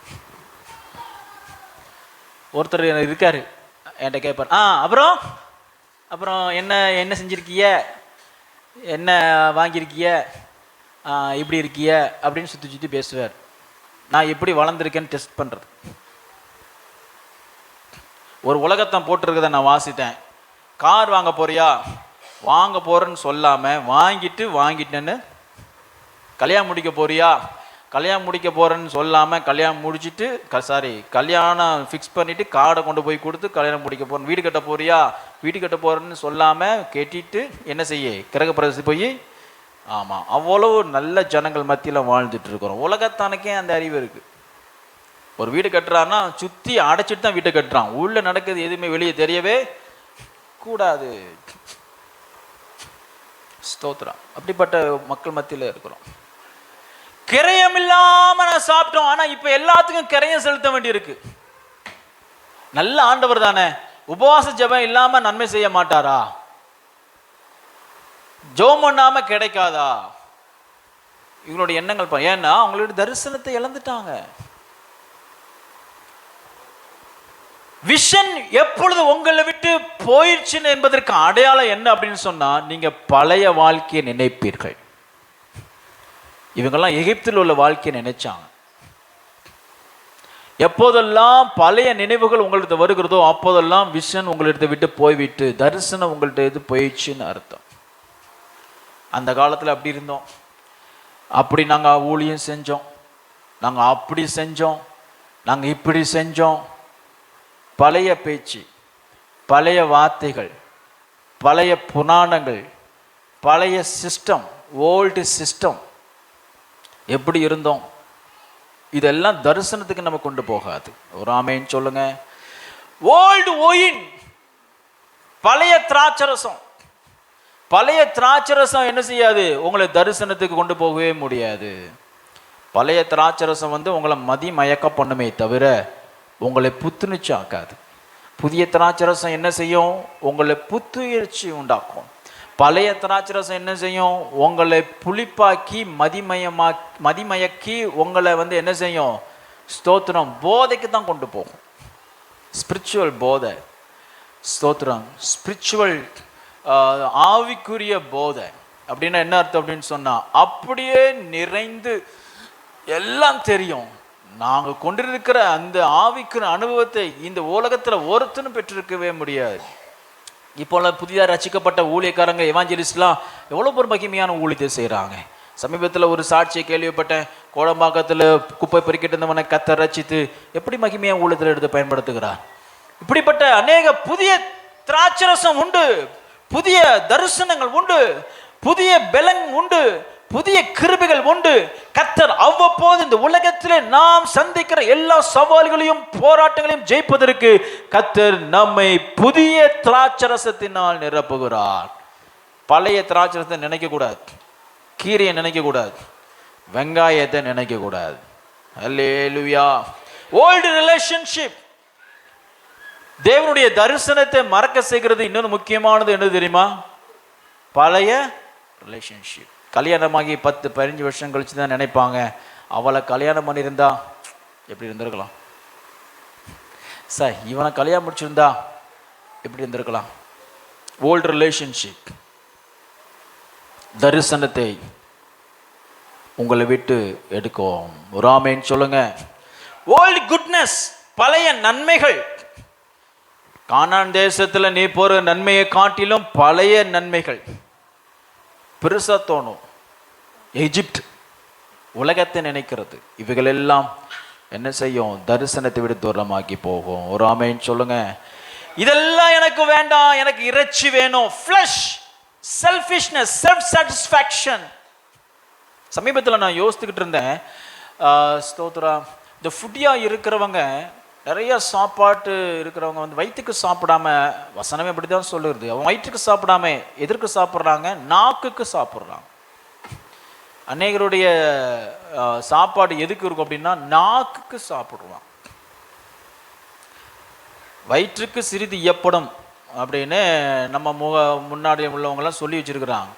ஒருத்தர் இருக்காரு, என்கிட்ட கேட்பார், அப்புறம் அப்புறம் என்ன என்ன செஞ்சுருக்கிய, என்ன வாங்கியிருக்கிய, இப்படி இருக்கிய அப்படின்னு சுற்றி சுற்றி பேசுவார். நான் எப்படி வளர்ந்துருக்கேன்னு டெஸ்ட் பண்ணுறது. ஒரு உலகத்தை போட்டிருக்கதை நான் வாசித்தேன். கார் வாங்க போறியா, வாங்க போகிறேன்னு சொல்லாமல் வாங்கிட்டேன்னு, கல்யாணம் முடிக்க போறியா, கல்யாணம் முடிக்க போகிறேன்னு சொல்லாமல் கல்யாணம் முடிச்சுட்டு கல்யாணம் ஃபிக்ஸ் பண்ணிவிட்டு கார்டை கொண்டு போய் கொடுத்து கல்யாணம் முடிக்க போகிறேன். வீடு கட்ட போறியா, வீடு கட்ட போகிறேன்னு சொல்லாமல் கட்டிட்டு என்ன செய்ய, கிரகப்பிரவேசி போய். ஆமாம், அவ்வளோ நல்ல ஜனங்கள் மத்தியில் வாழ்ந்துட்டு இருக்கிறோம். உலகத்தானுக்கே அந்த அறிவு இருக்குது. ஒரு வீடு கட்டுறான்னா சுற்றி அடைச்சிட்டு தான் வீட்டை கட்டுறான். உள்ளே நடக்குது எதுவுமே வெளியே தெரியவே கூடாது. ஸ்தோத்திரம். அப்படிப்பட்ட மக்கள் மத்தியில் இருக்கிறோம். கிரயம் இல்லாம நான் சாப்பிட்டோம். ஆனா இப்ப எல்லாத்துக்கும் கிரயம் செலுத்த வேண்டி இருக்கு. நல்ல ஆண்டவர் தானே, உபவாச ஜெபம் இல்லாம நன்மை செய்ய மாட்டாரா? ஜெபம் பண்ணாம கிடைக்காதா? இவங்களுடைய எண்ணங்கள் ஏன்னா அவங்களுடைய தரிசனத்தை இழந்துட்டாங்க. விஷன் எப்பொழுது உங்களை விட்டு போயிடுச்சுன்னு என்பதற்கு அடையாளம் என்ன அப்படின்னு சொன்னா, நீங்க பழைய வாழ்க்கையை நினைப்பீர்கள். இவங்கெல்லாம் எகிப்தில் உள்ள வாழ்க்கையை நினைச்சாங்க. எப்போதெல்லாம் பழைய நினைவுகள் உங்கள்கிட்ட வருகிறதோ அப்போதெல்லாம் விஷன் உங்கள்கிட்ட விட்டு போய்விட்டு தரிசனம் உங்கள்கிட்ட இது போயிடுச்சுன்னு அர்த்தம். அந்த காலத்தில் அப்படி இருந்தோம், அப்படி நாங்கள் ஊழியம் செஞ்சோம், நாங்கள் அப்படி செஞ்சோம், நாங்கள் இப்படி செஞ்சோம். பழைய பேச்சு, பழைய வார்த்தைகள், பழைய புராணங்கள், பழைய சிஸ்டம், ஓல்டு சிஸ்டம், எப்படி இருந்தோம், இதெல்லாம் தரிசனத்துக்கு நம்ம கொண்டு போகாது. ஒரு ஆமேன்னு சொல்லுங்க. ஓல்டு ஒயின், பழைய திராட்சரசம், பழைய திராட்சரசம் என்ன செய்யாது, உங்களை தரிசனத்துக்கு கொண்டு போகவே முடியாது. பழைய திராட்சரசம் வந்து உங்களை மயக்க பண்ணுமே தவிர உங்களை புத்துணர்ச்சி ஆக்காது. புதிய திராட்சரசம் என்ன செய்யும், உங்களை புத்துணர்ச்சி உண்டாக்கும். பழைய திராட்சரசம் என்ன செய்யும், உங்களை புளிப்பாக்கி மதிமயக்கி உங்களை வந்து என்ன செய்யும், ஸ்தோத்திரம், போதைக்கு தான் கொண்டு போகும். ஸ்பிரிச்சுவல் போதை, ஸ்தோத்திரம், ஸ்பிரிச்சுவல் ஆவிக்குரிய போதை. அப்படின்னா என்ன அர்த்தம் அப்படின்னு சொன்னா, அப்படியே நிறைந்து எல்லாம் தெரியும். நாங்கள் கொண்டிருக்கிற அந்த ஆவிக்குற அனுபவத்தை இந்த உலகத்தில் ஒருத்தனும் பெற்றிருக்கவே முடியாது. இப்போ புதிதாக ரசிக்கப்பட்ட ஊழியக்காரங்க எவாஞ்சலிஸ்ட்லாம் எவ்வளோ ஒரு மகிமையான ஊழியத்தை செய்கிறாங்க. சமீபத்தில் ஒரு சாட்சியை கேள்விப்பட்டேன். கோடம்பாக்கத்தில் குப்பை பொறுக்கிட்டு இருந்தவனை கர்த்தர் ரட்சித்து எப்படி மகிமையான ஊழியத்தில் எடுத்து பயன்படுத்துகிறார். இப்படிப்பட்ட அநேக புதிய திராட்சரசம் உண்டு, புதிய தரிசனங்கள் உண்டு, புதிய பலன் உண்டு, புதிய கிருபைகள் உண்டு. கர்த்தர் அவ்வப்போது இந்த உலகத்திலே நாம் சந்திக்கிற எல்லா சவால்களையும் போராட்டங்களையும் ஜெயிப்பதற்கு கர்த்தர் நம்மை புதிய திராட்சரசத்தினால் நிரப்புகிறார். பழைய திராட்சரசத்தை நினைக்க கூடாது, கீரையை நினைக்க கூடாது, வெங்காயத்தை நினைக்க கூடாது. அல்லேலூயா. ஓல்டு ரிலேஷன்ஷிப், தேவனுடைய தரிசனத்தை மறக்க செய்கிறது. இன்னொரு முக்கியமானது என்ன தெரியுமா? பழைய ரிலேஷன்ஷிப். கல்யாணமாகி 10-15 வருஷம் கழிச்சு தான் நினைப்பாங்க, அவளை கல்யாணம் பண்ணியிருந்தா எப்படி இருந்திருக்கலாம், சார் இவனை கல்யாணம் முடிச்சிருந்தா எப்படி இருந்திருக்கலாம். ஓல்டு ரிலேஷன்ஷிப் தரிசனத்தை உங்களை விட்டு எடுக்கும். ஒரு ஆமென் சொல்லுங்க. ஓல்டு குட்னஸ், பழைய நன்மைகள். கானான் தேசத்தில் நீ போற நன்மையை காட்டிலும் பழைய நன்மைகள் பெருசா தோணும். எகிப்து, உலகத்தை நினைக்கிறது, இவைகள் எல்லாம் என்ன செய்யும்? தரிசனத்தை விட தூரமாக்கி போகும். ஒரு ஆமென் சொல்லுங்க. இதெல்லாம் எனக்கு வேண்டாம், எனக்கு இறைச்சி வேணும். Flesh, selfishness, self satisfaction. சமீபத்தில் நான் யோசித்துக்கிட்டு இருந்தேன், ஸ்தோத்ரா, இந்த ஃபுட்டியா இருக்கிறவங்க, நிறைய சாப்பாட்டு இருக்கிறவங்க வந்து வயிற்றுக்கு சாப்பிடாம, வசனமே அப்படி தான் சொல்லுறது, அவங்க வயிற்றுக்கு சாப்பிடாம எதற்கு சாப்பிட்றாங்க? நாக்குக்கு சாப்பிட்றாங்க. அநேகருடைய சாப்பாடு எதுக்கு இருக்கும் அப்படின்னா நாக்குக்கு சாப்பிடுவான். வயிற்றுக்கு சிறிது இயப்படும் அப்படின்னு நம்ம முன்னாடி உள்ளவங்கெல்லாம் சொல்லி வச்சிருக்கிறாங்க.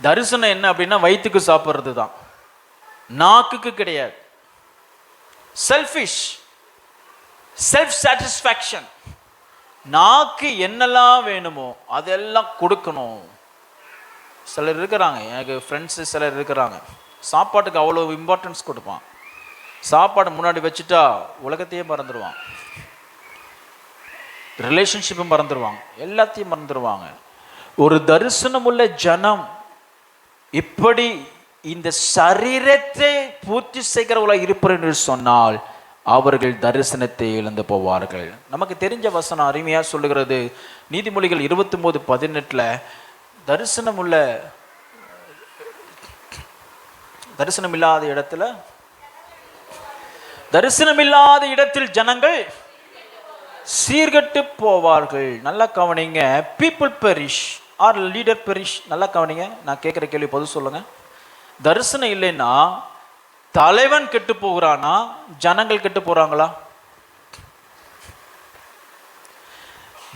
தரிசனம் என்ன அப்படின்னா வயிற்றுக்கு சாப்பிட்றது தான், நாக்குக்கு கிடையாது. Selfish, self satisfaction. நாக்கு என்னெல்லாம் வேணுமோ அதெல்லாம் கொடுக்கணும். சிலர் இருக்கிறாங்க, எனக்கு ஃப்ரெண்ட்ஸு சிலர் இருக்கிறாங்க, சாப்பாட்டுக்கு அவ்வளோ இம்பார்ட்டன்ஸ் கொடுப்பான். சாப்பாடு முன்னாடி வச்சுட்டா உலகத்தையே மறந்துடுவான், ரிலேஷன்ஷிப்பும் மறந்துடுவாங்க, எல்லாத்தையும் மறந்துடுவாங்க. ஒரு தரிசனம் உள்ள ஜனம் இப்படி இந்த சரீரத்தை பூர்த்தி செய்கிறவர்களாக இருப்பார் என்று சொன்னால் அவர்கள் தரிசனத்தை இழந்து போவார்கள். நமக்கு தெரிஞ்ச வசனம் அருமையா சொல்லுகிறது. நீதிமொழிகள் 29:18 தரிசனம் இல்லாத இடத்தில் ஜனங்கள் சீர்கட்டு போவார்கள். நல்லா கவனிங்க. People perish or leader perish. நல்லா கவனிங்க, நான் கேட்குற கேள்வி பொது சொல்லுங்க. தரிசனம் இல்லைன்னா தலைவன் கெட்டு போகிறானா, ஜனங்கள் கெட்டு போறாங்களா?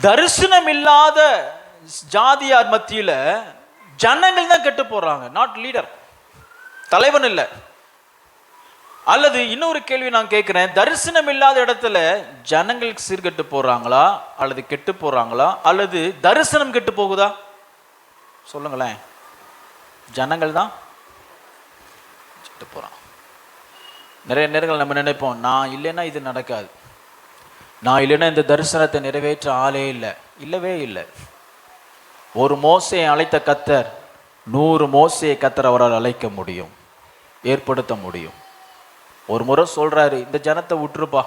தரிசனம் இல்லாத ஜாதியார் மத்தியில ஜனங்கள் தான் கெட்டு போறாங்க, நாட் லீடர், தலைவன் இல்லை. அல்லது இன்னொரு கேள்வி நான் கேட்கிறேன், தரிசனம் இல்லாத இடத்துல ஜனங்கள் சீர்கெட்டு போறாங்களா அல்லது கெட்டு போறாங்களா, அல்லது தரிசனம் கெட்டு போகுதா? சொல்லுங்களேன். ஜனங்கள் தான் கெட்டு போறான். நிறைய நேரங்கள் நம்ம நினைப்போம், நான் இல்லைன்னா இது நடக்காது, நான் இல்லைன்னா இந்த தரிசனத்தை நிறைவேற்ற ஆளே இல்லை. இல்லவே இல்லை. ஒரு மோசையை அழைத்த கர்த்தர் 100 மோசையை கர்த்தர் அவரால் அழைக்க முடியும், ஏற்படுத்த முடியும். ஒரு முறை சொல்றாரு, இந்த ஜனத்தை விட்டுருப்பா,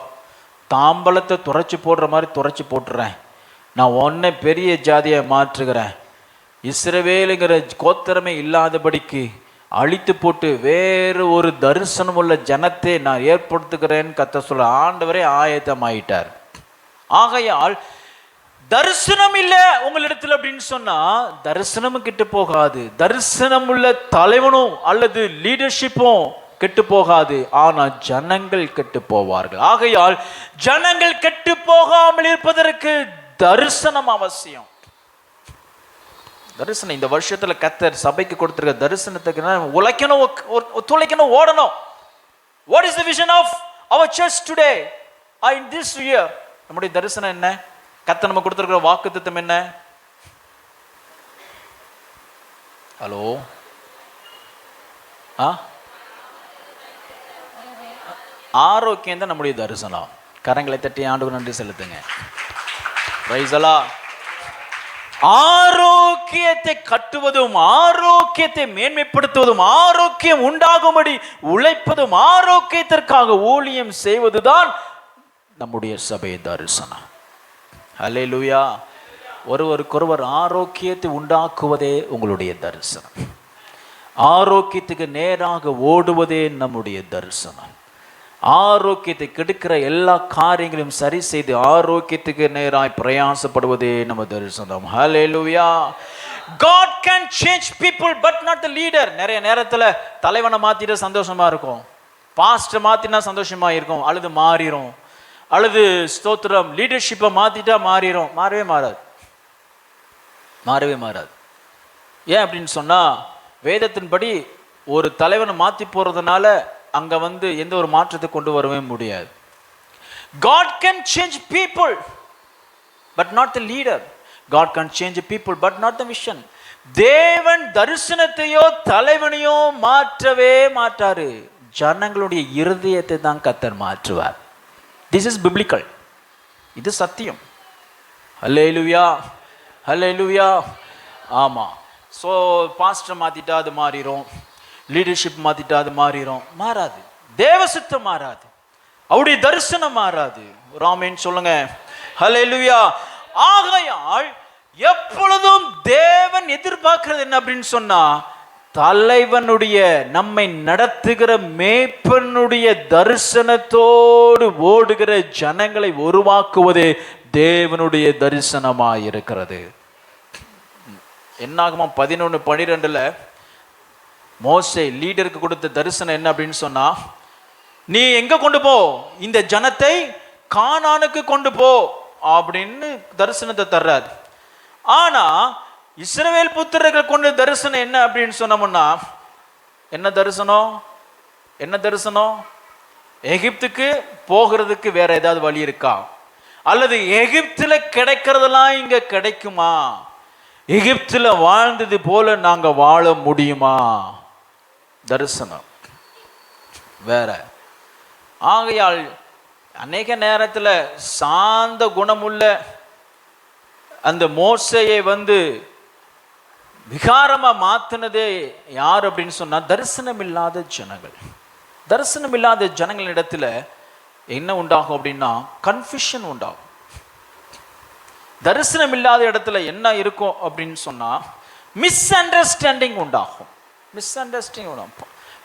தாம்பலத்தை துரைச்சி போடுற மாதிரி துரைச்சி போட்டுறேன், நான் உன்னை பெரிய ஜாதியை மாற்றுகிறேன், இஸ்ரவேலுங்கிற கோத்திரமே இல்லாதபடிக்கு அழித்து போட்டு வேறு ஒரு தரிசனம் உள்ள ஜனத்தை நான் ஏற்படுத்துகிறேன்னு கர்த்தர் சொல்ல ஆண்டவரே ஆயத்தமாயிட்டார். ஆகையால் தரிசனம் இல்லை உங்களிடத்தில் அப்படின்னு சொன்னா தரிசனமும் கெட்டு போகாது, தரிசனம் உள்ள தலைவனும் அல்லது லீடர்ஷிப்பும் கெட்டு போகாது, ஆனா ஜனங்கள் கெட்டு போவார்கள். ஆகையால் ஜனங்கள் கெட்டு போகாமல் இருப்பதற்கு தரிசனம் அவசியம். தரிசனம் இந்த வருஷத்துல கர்த்தர் சபைக்கு கொடுத்திருக்க தரிசனத்துக்கு உழைக்கணும், ஒத்துழைக்கணும், ஓடணும். What is the vision of our church today in this year? நம்முடைய தரிசனம் என்ன? கர்த்தர் நம்ம கொடுத்திருக்கிற வாக்குத்தத்தம் என்ன? ஹலோ, ஆரோக்கியம் தான் நம்முடைய தரிசனம். கரங்களை தட்டி ஆண்டவருக்கு நன்றி செலுத்துங்க. பிரைஸ் அல்லாஹ். ஆரோக்கியத்தை கட்டுவதும் ஆரோக்கியத்தை மேன்மைப்படுத்துவதும் ஆரோக்கியம் உண்டாகும்படி உழைப்பதும் ஆரோக்கியத்திற்காக ஊழியம் செய்வதுதான் நம்முடைய சபை தரிசனம். அல்லேலூயா. ஒருவருக்கொருவர் ஆரோக்கியத்தை உண்டாக்குவதே உங்களுடைய தரிசனம். ஆரோக்கியத்துக்கு நேராக ஓடுவதே நம்முடைய தரிசனம். ஆரோக்கியத்தை கெடுக்கிற எல்லா காரியங்களையும் சரி செய்து ஆரோக்கியத்துக்கு நேராய் பிரயாசப்படுவதே நம்ம தரிசனம். ஹல்லேலூயா. God can change people but not the leader. நிறைய நேரத்தில் தலைவனை மாத்திட்டு சந்தோஷமா இருக்கும், பாஸ்டர் மாத்தினா சந்தோஷமா இருக்கும், அல்லது மாறிடும், அல்லது ஸ்தோத்திரம் லீடர்ஷிப்பை மாத்திட்டா மாறிடும். மாறவே மாறாது. ஏன் அப்படின்னு சொன்னா, வேதத்தின்படி ஒரு தலைவனை மாற்றி போகிறதுனால அங்கே எந்த ஒரு மாற்றத்தை கொண்டு வரவே முடியாது. God can change people but not the leader. God can change people but not the mission. தேவன் தரிசனத்தையோ தலைவனையோ மாற்றவே மாட்டாரு, ஜனங்களுடைய இருதயத்தை தான் கர்த்தர் மாற்றுவார். This is biblical. இது சத்தியம். ஹல்லேலூயா, ஹல்லேலூயா. ஆமாம். ஸோ பாஸ்டர் மாற்றிட்டா அது மாறிடும், லீடர்ஷிப் மாற்றிட்டா அது மாறாது. தேவசித்தம் மாறாது, அவருடைய தரிசனம் மாறாது. ராமேன் சொல்லுங்க. ஹல்லேலூயா. ஆகையால் எப்பொழுதும் தேவன் எதிர்பார்க்கிறது என்ன அப்படின்னு சொன்னா, தலைவனுடைய நம்மை நடத்துகிற மேய்ப்பனுடைய தரிசனத்தோடு ஓடுகிற ஜனங்களை உருவாக்குவதே தேவனுடைய தரிசனமாய் இருக்கிறது. என்னாகுமா 11:12 மோசே லீடருக்கு கொடுத்த தரிசனம் என்ன அப்படின்னு சொன்னா, நீ எங்க கொண்டு போ, இந்த ஜனத்தை கானானுக்கு கொண்டு போ அப்படின்னு தரிசனத்தை தர்றாரு. ஆனா இஸ்ரவேல் புத்திரர்கள் கொண்ட தரிசனம் என்ன அப்படின்னு சொன்னோம்னா, என்ன தரிசனம்? எகிப்துக்கு போகிறதுக்கு வேற ஏதாவது வழி இருக்கா, அல்லது எகிப்துல கிடைக்கிறதெல்லாம் இங்க கிடைக்குமா, எகிப்துல வாழ்ந்தது போல நாங்க வாழ முடியுமா? தரிசனம் வேற. ஆகையால் அநேக நேரத்தில் சாந்த குணமுள்ள அந்த மோசையை விகாரமா மாத்தினதே யார் அப்படின்னு சொன்னா, தரிசனம் இல்லாத ஜனங்கள். தரிசனம் இல்லாத ஜனங்களிடத்துல என்ன உண்டாகும் அப்படின்னா, கன்ஃபியூஷன் உண்டாகும். தரிசனம் இல்லாத இடத்துல என்ன இருக்கும் அப்படின்னு சொன்னா, மிஸ் அண்டர்ஸ்டாண்டிங் உண்டாகும்.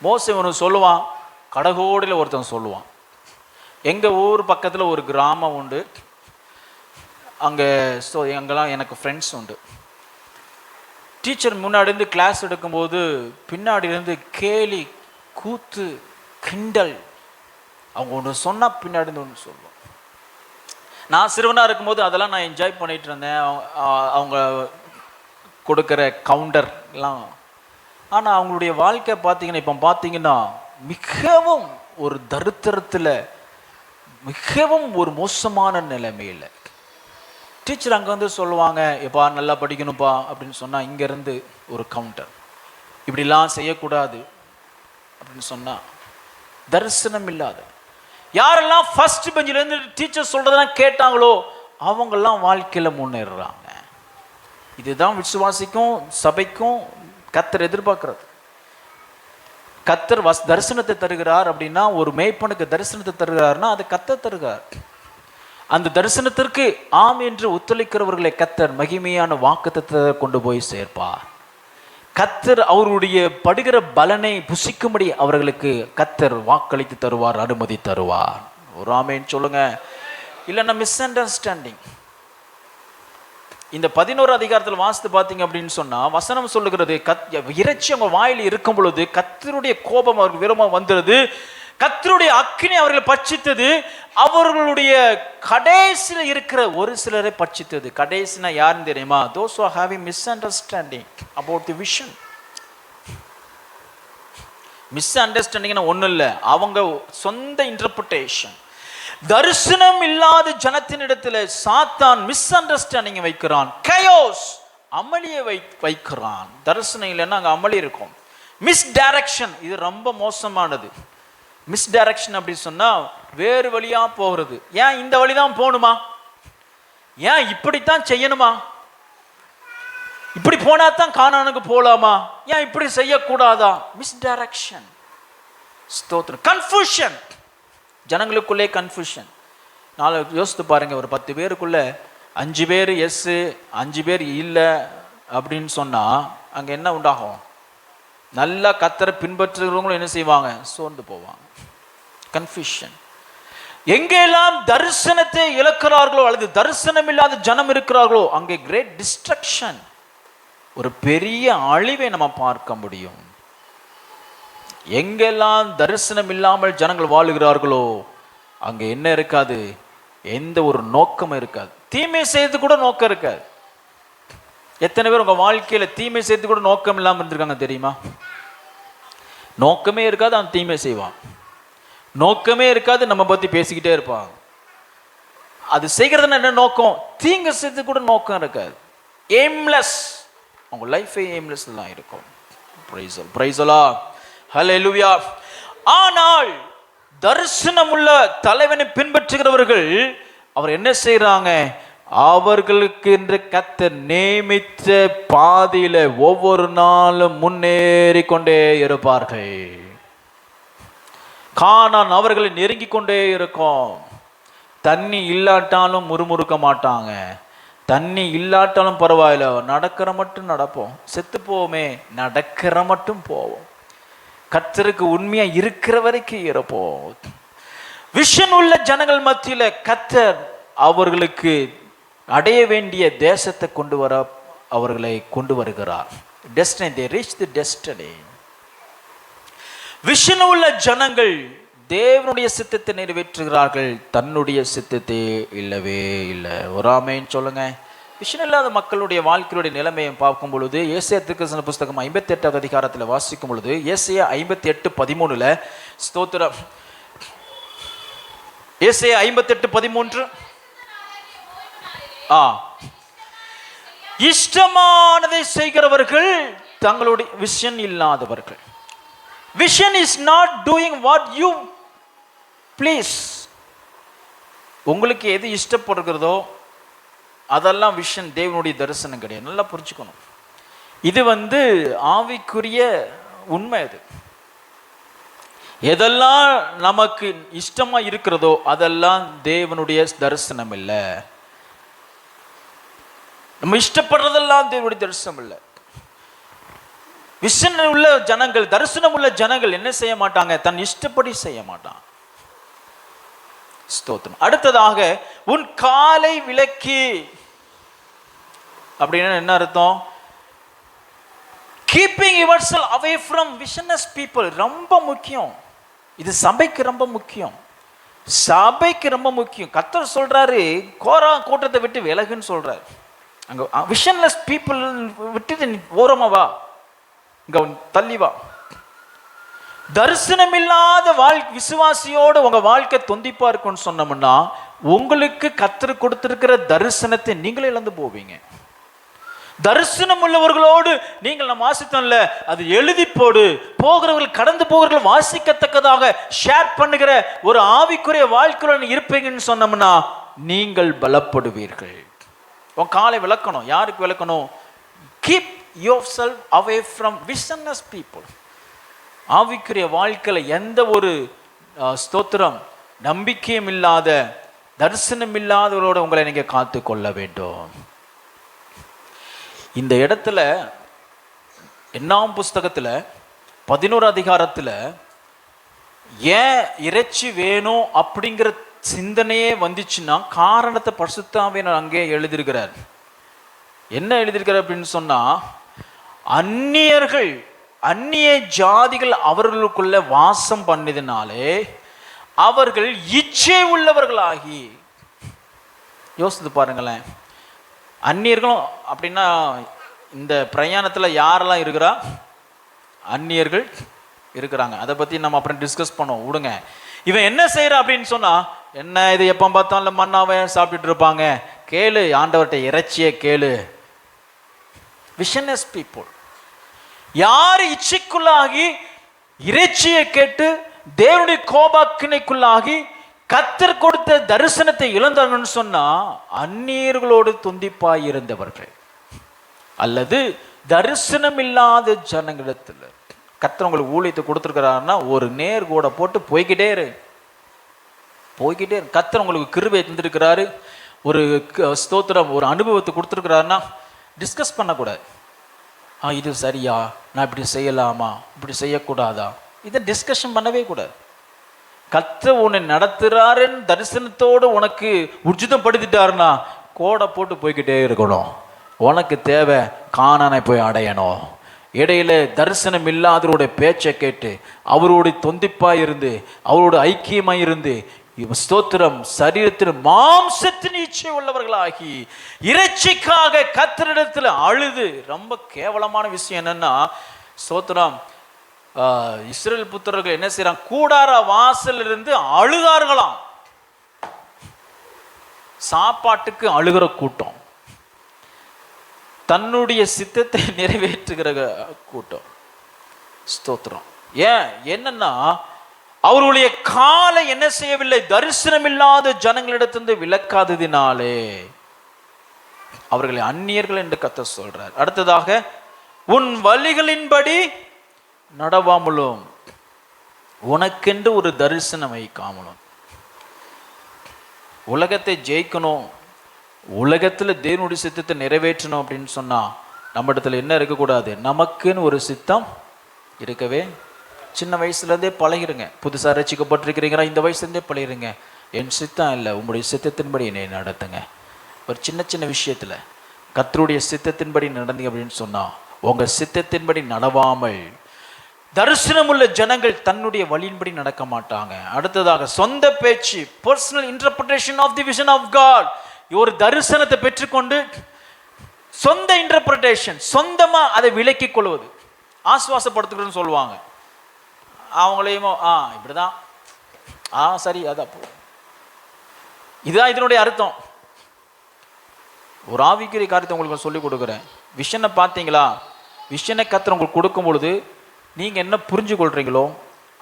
மோசே ஒன்று சொல்லுவான், கடகோடியில் ஒருத்தன் சொல்லுவான், எங்கள் ஊர் பக்கத்தில் ஒரு கிராமம் உண்டு, அங்கே அங்கெல்லாம் எனக்கு ஃப்ரெண்ட்ஸ் உண்டு. டீச்சர் முன்னாடி இருந்து கிளாஸ் எடுக்கும்போது பின்னாடி இருந்து கேலி கூத்து கிண்டல், அவங்க ஒன்று சொன்னால் பின்னாடி இருந்து ஒன்று சொல்லுவோம். நான் சிறுவனாக இருக்கும்போது அதெல்லாம் நான் என்ஜாய் பண்ணிட்டு இருந்தேன், அவங்க கொடுக்குற கவுண்டர்லாம். ஆனால் அவங்களுடைய வாழ்க்கை பார்த்தீங்கன்னா, இப்போ பார்த்தீங்கன்னா மிகவும் ஒரு தரித்திரத்தில், மிகவும் ஒரு மோசமான நிலைமையில். டீச்சர் அங்கே சொல்லுவாங்க, எப்பா நல்லா படிக்கணும்ப்பா அப்படின்னு சொன்னால், இங்கேருந்து ஒரு கவுண்டர், இப்படிலாம் செய்யக்கூடாது அப்படின்னு சொன்னால், தரிசனம் இல்லாத யாரெல்லாம் ஃபர்ஸ்ட் பெஞ்சிலேருந்து டீச்சர் சொல்றதெல்லாம் கேட்டாங்களோ அவங்கெல்லாம் வாழ்க்கையில் முன்னேறுறாங்க. இதுதான் விசுவாசிக்கும் சபைக்கும் கர்த்தர் எதிர்பார்க்கிறது. கர்த்தர் தரிசனத்தை தருகிறார் அப்படின்னா, ஒரு மேய்ப்பனுக்கு தரிசனத்தை தருகிறார்னா அது கர்த்தர் தருகிறார். அந்த தரிசனத்திற்கு ஆம் என்று ஒத்துழைக்கிறவர்களை கர்த்தர் மகிமையான வாக்குத்தத்தத்தை கொண்டு போய் சேர்ப்பார். கர்த்தர் அவருடைய படுகிற பலனை புசிக்கும்படி அவர்களுக்கு கர்த்தர் வாக்களித்து தருவார், அனுமதி தருவார். ஒரு ஆமேன் சொல்லுங்க. இல்லைன்னா மிஸ் அண்டர்ஸ்டாண்டிங். இந்த 11 அதிகாரத்தில் வாசித்து பார்த்தீங்க அப்படின்னு சொன்னா, வசனம் சொல்லுகிறது, இறைச்சி அவங்க வாயில் இருக்கும் பொழுது கர்த்தருடைய கோபம் அவர்கள் விரோதமாக வந்துடுது, கர்த்தருடைய அக்கினி அவர்களை பட்சித்தது, அவர்களுடைய கடைசியில் இருக்கிற ஒரு சிலரை பட்சித்தது. கடைசினா யாருன்னு தெரியுமா? those who are having misunderstanding about the vision. மிஸ் அண்டர்ஸ்டாண்டிங்னா ஒன்றும் இல்லை, அவங்க சொந்த இன்டர்பிரிட்டேஷன். தரிசனம் இல்லாத ஜனத்தின் இடத்துல சாத்தான் மிஸ் அண்டர்ஸ்டாண்டிங் வைக்கிறான், கயோஸ் அமளியை வைக்கிறான். தரிசனம் இல்லைன்னா அங்கே அமளி இருக்கும். மிஸ் டைரக்ஷன், இது ரொம்ப மோசமானது. மிஸ் டைரக்ஷன் அப்படி சொன்னா வேறு வழியா போகிறது. ஏன் இந்த வழிதான் போகணுமா? ஏன் இப்படித்தான் செய்யணுமா? இப்படி போனா தான் கானானுக்கு போலாமா? ஏன் இப்படி செய்யக்கூடாதா? Misdirection. ஸ்தோத்திரம். கன்ஃபியூஷன், ஜனங்களுக்குள்ளே கன்ஃபியூஷன். நாளை யோசித்து பாருங்க, ஒரு 10 பேருக்குள்ள 5 பேர் எஸ் 5 பேர் இல்லை அப்படின்னு சொன்னா அங்க என்ன உண்டாகும்? நல்லா கர்த்தரை பின்பற்றுகிறவங்களும் என்ன செய்வாங்க? சோர்ந்து போவாங்க. கன்ஃபியூஷன். எங்கெல்லாம் தரிசனத்தை இழக்கிறார்களோ அல்லது தரிசனம் இல்லாத ஜனம் இருக்கிறார்களோ அங்கே கிரேட் டிஸ்ட்ரக்ஷன், ஒரு பெரிய அழிவை நம்ம பார்க்க முடியும். எங்கெல்லாம் தரிசனம் இல்லாமல் ஜனங்கள் வாழுகிறார்களோ அங்கே என்ன இருக்காது? எந்த ஒரு நோக்கமும் இருக்காது. தீமை செய்து கூட நோக்கம் இருக்காது. எத்தனை பேர் உங்க வாழ்க்கையில தீமை செய்து கூட நோக்கம் இல்லாமல் இருந்திருக்காங்க தெரியுமா? நோக்கமே இருக்காது, அவன் தீமை செய்வான். நோக்கமே இருக்காது, நம்ம பத்தி பேசிக்கிட்டே இருப்பாங்க. அது செய்கிறது என்ன நோக்கம்? தீங்கு செய்து கூட நோக்கம் இருக்காது. எய்ம்லெஸ், அவங்க லைஃபே எய்ம்லெஸ் தான் இருக்கும். பிரைஸ் அல்லாஹ், ஹல்லேலூயா. ஆனால் தரிசனம் உள்ள தலைவனை பின்பற்றுகிறவர்கள் அவர் என்ன செய்யறாங்க? அவர்களுக்கு என்று கர்த்தர் நியமித்த பாதையில ஒவ்வொரு நாளும் முன்னேறி கொண்டே இருப்பார்கள். கானான் அவர்களை நெருங்கி கொண்டே இருக்கும். தண்ணி இல்லாட்டாலும் முறுமுறுக்க மாட்டாங்க. தண்ணி இல்லாட்டாலும் பரவாயில்ல, நடக்கிற மட்டும் நடப்போம். செத்து போவோமே, நடக்கிற மட்டும் போவோம். கர்த்தருக்கு உண்மையா இருக்கிற வரைக்கும் இருப்போம். விஷன் உள்ள ஜனங்கள் மத்தியில கர்த்தர் அவர்களுக்கு அடைய வேண்டிய தேசத்தை கொண்டு வர அவர்களை கொண்டு வருகிறார். Destiny, they reach the destiny. Vision உள்ள ஜனங்கள் தேவனுடைய சித்தத்தை நிறைவேற்றுகிறார்கள், தன்னுடைய சித்தத்தை இல்லவே இல்லை. ஒரு ஆமென் சொல்லுங்க. விஷன் இல்லாத மக்களுடைய வாழ்க்கையுடைய நிலைமையை பார்க்கும் பொழுது ஏசாயா தீர்க்கதரிசன புஸ்தகம் 58வது அதிகாரத்தில் வாசிக்கும் பொழுது ஏசாயா 58:13 ஸ்தோத்திரம். ஏசாயா 58:13 இஷ்டமானதை செய்கிறவர்கள் தங்களுடைய விஷன் இல்லாதவர்கள். Vision is not doing what you please. உங்களுக்கு எது இஷ்டப்படுகிறதோ அதெல்லாம் விஷன், தேவனுடைய தரிசனம் கிடையாது. நல்லா புரிஞ்சுக்கணும். இது ஆவிக்குரிய உண்மை. அது எதெல்லாம் நமக்கு இஷ்டமா இருக்கிறதோ அதெல்லாம் தேவனுடைய தரிசனம் இல்லை. நம்ம இஷ்டப்படுறதெல்லாம் தேவனுடைய தரிசனம் இல்லை. விஷன் உள்ள ஜனங்கள், தரிசனம் உள்ள ஜனங்கள் என்ன செய்ய மாட்டாங்க? தன் இஷ்டப்படி செய்ய மாட்டாங்க. ஸ்தோத்திரம். அடுத்ததாக, உன் காலை விலக்கி அப்படின்னா என்ன அர்த்தம்? Keeping yourself away from visionless people. ரொம்ப முக்கியம். இது சபைக்கு ரொம்ப முக்கியம். சபைக்கு ரொம்ப முக்கியம். கர்த்தர் சொல்றாரு, கோரா கூட்டத்தை விட்டு விலகுன்னு சொல்றாரு. அங்க விஷன்லெஸ் பீப்புள் விட்டு ஓரமா வா, இங்க தள்ளி வா. தரிசனம் இல்லாத விசுவாசியோடு உங்க வாழ்க்கை தொந்திப்பா இருக்குன்னு சொன்னோம்னா உங்களுக்கு கர்த்தர் கொடுத்திருக்கிற தரிசனத்தை நீங்களே இழந்து போவீங்க. தரிசனம் உள்ளவர்களோடு நீங்கள் நம்ம வாசித்தோம்ல, அது எழுதி போடு, போகிறவர்கள் கடந்து போகிறவர்கள் வாசிக்கத்தக்கதாக ஷேர் பண்ணுகிற ஒரு ஆவிக்குரிய வாழ்க்கையுடன் இருப்பீங்கன்னு சொன்னோம்னா நீங்கள் பலப்படுவீர்கள். உன் காலை விளக்கணும். யாருக்கு விளக்கணும்? Keep yourself away from visionless people. ஆவிக்குரிய வாழ்க்கையில எந்த ஒரு ஸ்தோத்திரம் நம்பிக்கையும் இல்லாத, தரிசனம் இல்லாதவரோட உங்களை நீங்க காத்து கொள்ள வேண்டும். இந்த இடத்துல என்னாம் புஸ்தகத்துல 11 அதிகாரத்துல ஏன் இறைச்சி வேணும் அப்படிங்கிற சிந்தனையே வந்துச்சுன்னா காரணத்தை பரிசுத்த ஆவியானவர் அங்கே எழுதியிருக்கிறார். என்ன எழுதியிருக்கிறார் அப்படின்னு சொன்னா, அந்நியர்கள், அந்நிய ஜாதிகள் அவர்களுக்குள்ள வாசம் பண்ணதினாலே அவர்கள் இச்சை உள்ளவர்களாகி. யோசித்து பாருங்களேன். அந்நியர்களும் அப்படின்னா இந்த பிரயாணத்தில் யாரெல்லாம் இருக்கிறா? அந்நியர்கள் இருக்கிறாங்க. அதை பற்றி நம்ம அப்புறம் டிஸ்கஸ் பண்ணுவோம், விடுங்க. இவன் என்ன செய்யற அப்படின்னு சொன்னா, என்ன இது எப்போ பார்த்தாலும் மண்ணாவை சாப்பிட்டுட்டு இருப்பாங்க, கேளு, ஆண்டவர்கிட்ட இறைச்சியை கேளு. விஷனஸ் பீப்புள். யார் இச்சைக்குள்ளாகி இறைச்சியை கேட்டு தேவனுடைய கோபாக்கினைக்குள்ளாகி கர்த்தர் கொடுத்த தரிசனத்தை இழந்தாங்கன்னு சொன்னா அந்நியர்களோடு துண்டிப்பாய் இருந்தவர்கள் அல்லது தரிசனம் இல்லாத ஜனங்களிடத்தில் கர்த்தர் உங்களுக்கு ஊழியத்தை கொடுத்துருக்கிறாருன்னா ஒரு நேர் கூட போட்டு போய்கிட்டே இரு. கர்த்தர் உங்களுக்கு கிருபையை தந்திருக்கிறாரு, ஒரு ஸ்தோத்திரம், ஒரு அனுபவத்தை கொடுத்துருக்கிறாருன்னா டிஸ்கஸ் பண்ணக்கூடாது. இது சரியா, நான் இப்படி செய்யலாமா, இப்படி செய்யக்கூடாதா, இதை டிஸ்கஷன் பண்ணவே கூடாது. கர்த்தர் உன்னை நடத்துறாருன்னு தரிசனத்தோடு உனக்கு உர்ஜிதம் படுத்திட்டாருன்னா கோடை போட்டு போய்கிட்டே இருக்கணும். உனக்கு தேவை கானானை போய் அடையணும். இடையில தரிசனம் இல்லாதவருடைய பேச்சை கேட்டு அவரோட தொந்திப்பாய் இருந்து அவரோட ஐக்கியமாய் இருந்து ஸ்தோத்திரம் சரீரத்தில் மாம்சத்தின் இச்சை உள்ளவர்களாகி இறைச்சிக்காக கர்த்தரிடத்தில் அழுது. ரொம்ப கேவலமான விஷயம் என்னன்னா, ஸ்தோத்திரம், இஸ்ரவேல் புத்திரர்கள் என்ன செய்யறாங்க, கூடார வாசல் இருந்து அழுதார்களாம். சாப்பாட்டுக்கு அழுகிற கூட்டம், தன்னுடைய சித்தத்தை நிறைவேற்றுகிற கூட்டம். ஸ்தோத்திரம். ஏன் என்னன்னா, அவர்களுடைய காலை என்ன செய்யவில்லை, தரிசனம் இல்லாத ஜனங்களிடத்திலிருந்து விலக்காததினாலே அவர்களை அந்நியர்கள் என்று கர்த்தர் சொல்றார். அடுத்ததாக, உன் வழிகளின்படி நடவாமலும் உனக்கென்று ஒரு தரிசனம் வைக்காமலும். உலகத்தை ஜெயிக்கணும், உலகத்தில் தேவனுடைய சித்தத்தை நிறைவேற்றணும் அப்படின்னு சொன்னா நம்ம இடத்துல என்ன இருக்கக்கூடாது, நமக்குன்னு ஒரு சித்தம் இருக்கவே. சின்ன வயசுலேருந்தே பழகிருங்க. புதுசாக ரசிக்கப்பட்டிருக்கிறீங்களா, இந்த வயசுலேருந்தே பழகிருங்க. என் சித்தம் இல்லை, உங்களுடைய சித்தத்தின்படி என்னை நடத்துங்க. ஒரு சின்ன சின்ன விஷயத்தில் கர்த்தருடைய சித்தத்தின்படி நடந்தீங்க அப்படின்னு சொன்னால் உங்கள் சித்தத்தின்படி நடவாமல் தரிசனம் உள்ள ஜனங்கள் தன்னுடைய வழியின்படி நடக்க மாட்டாங்க. அடுத்ததாக, சொந்த பேச்சு, personal interpretation of the vision of God. ஒரு தரிசனத்தை பெற்றுக்கொண்டு சொந்த இன்டர்பிரேஷன், சொந்தமா அதை விலக்கிக் கொள்வது, ஆசுவாசப்படுத்துகிறதுன்னு சொல்லுவாங்க. அவங்களையும் இப்படிதான், சரி அதான் இதுதான் இதனுடைய அர்த்தம். ஒரு ஆவிக்குரிய காரியத்தை உங்களுக்கு சொல்லிக் கொடுக்குறேன். விஷனை பார்த்தீங்களா, விஷனை கர்த்தர் உங்களுக்கு கொடுக்கும் பொழுது நீங்க என்ன புரிஞ்சு கொள்றீங்களோ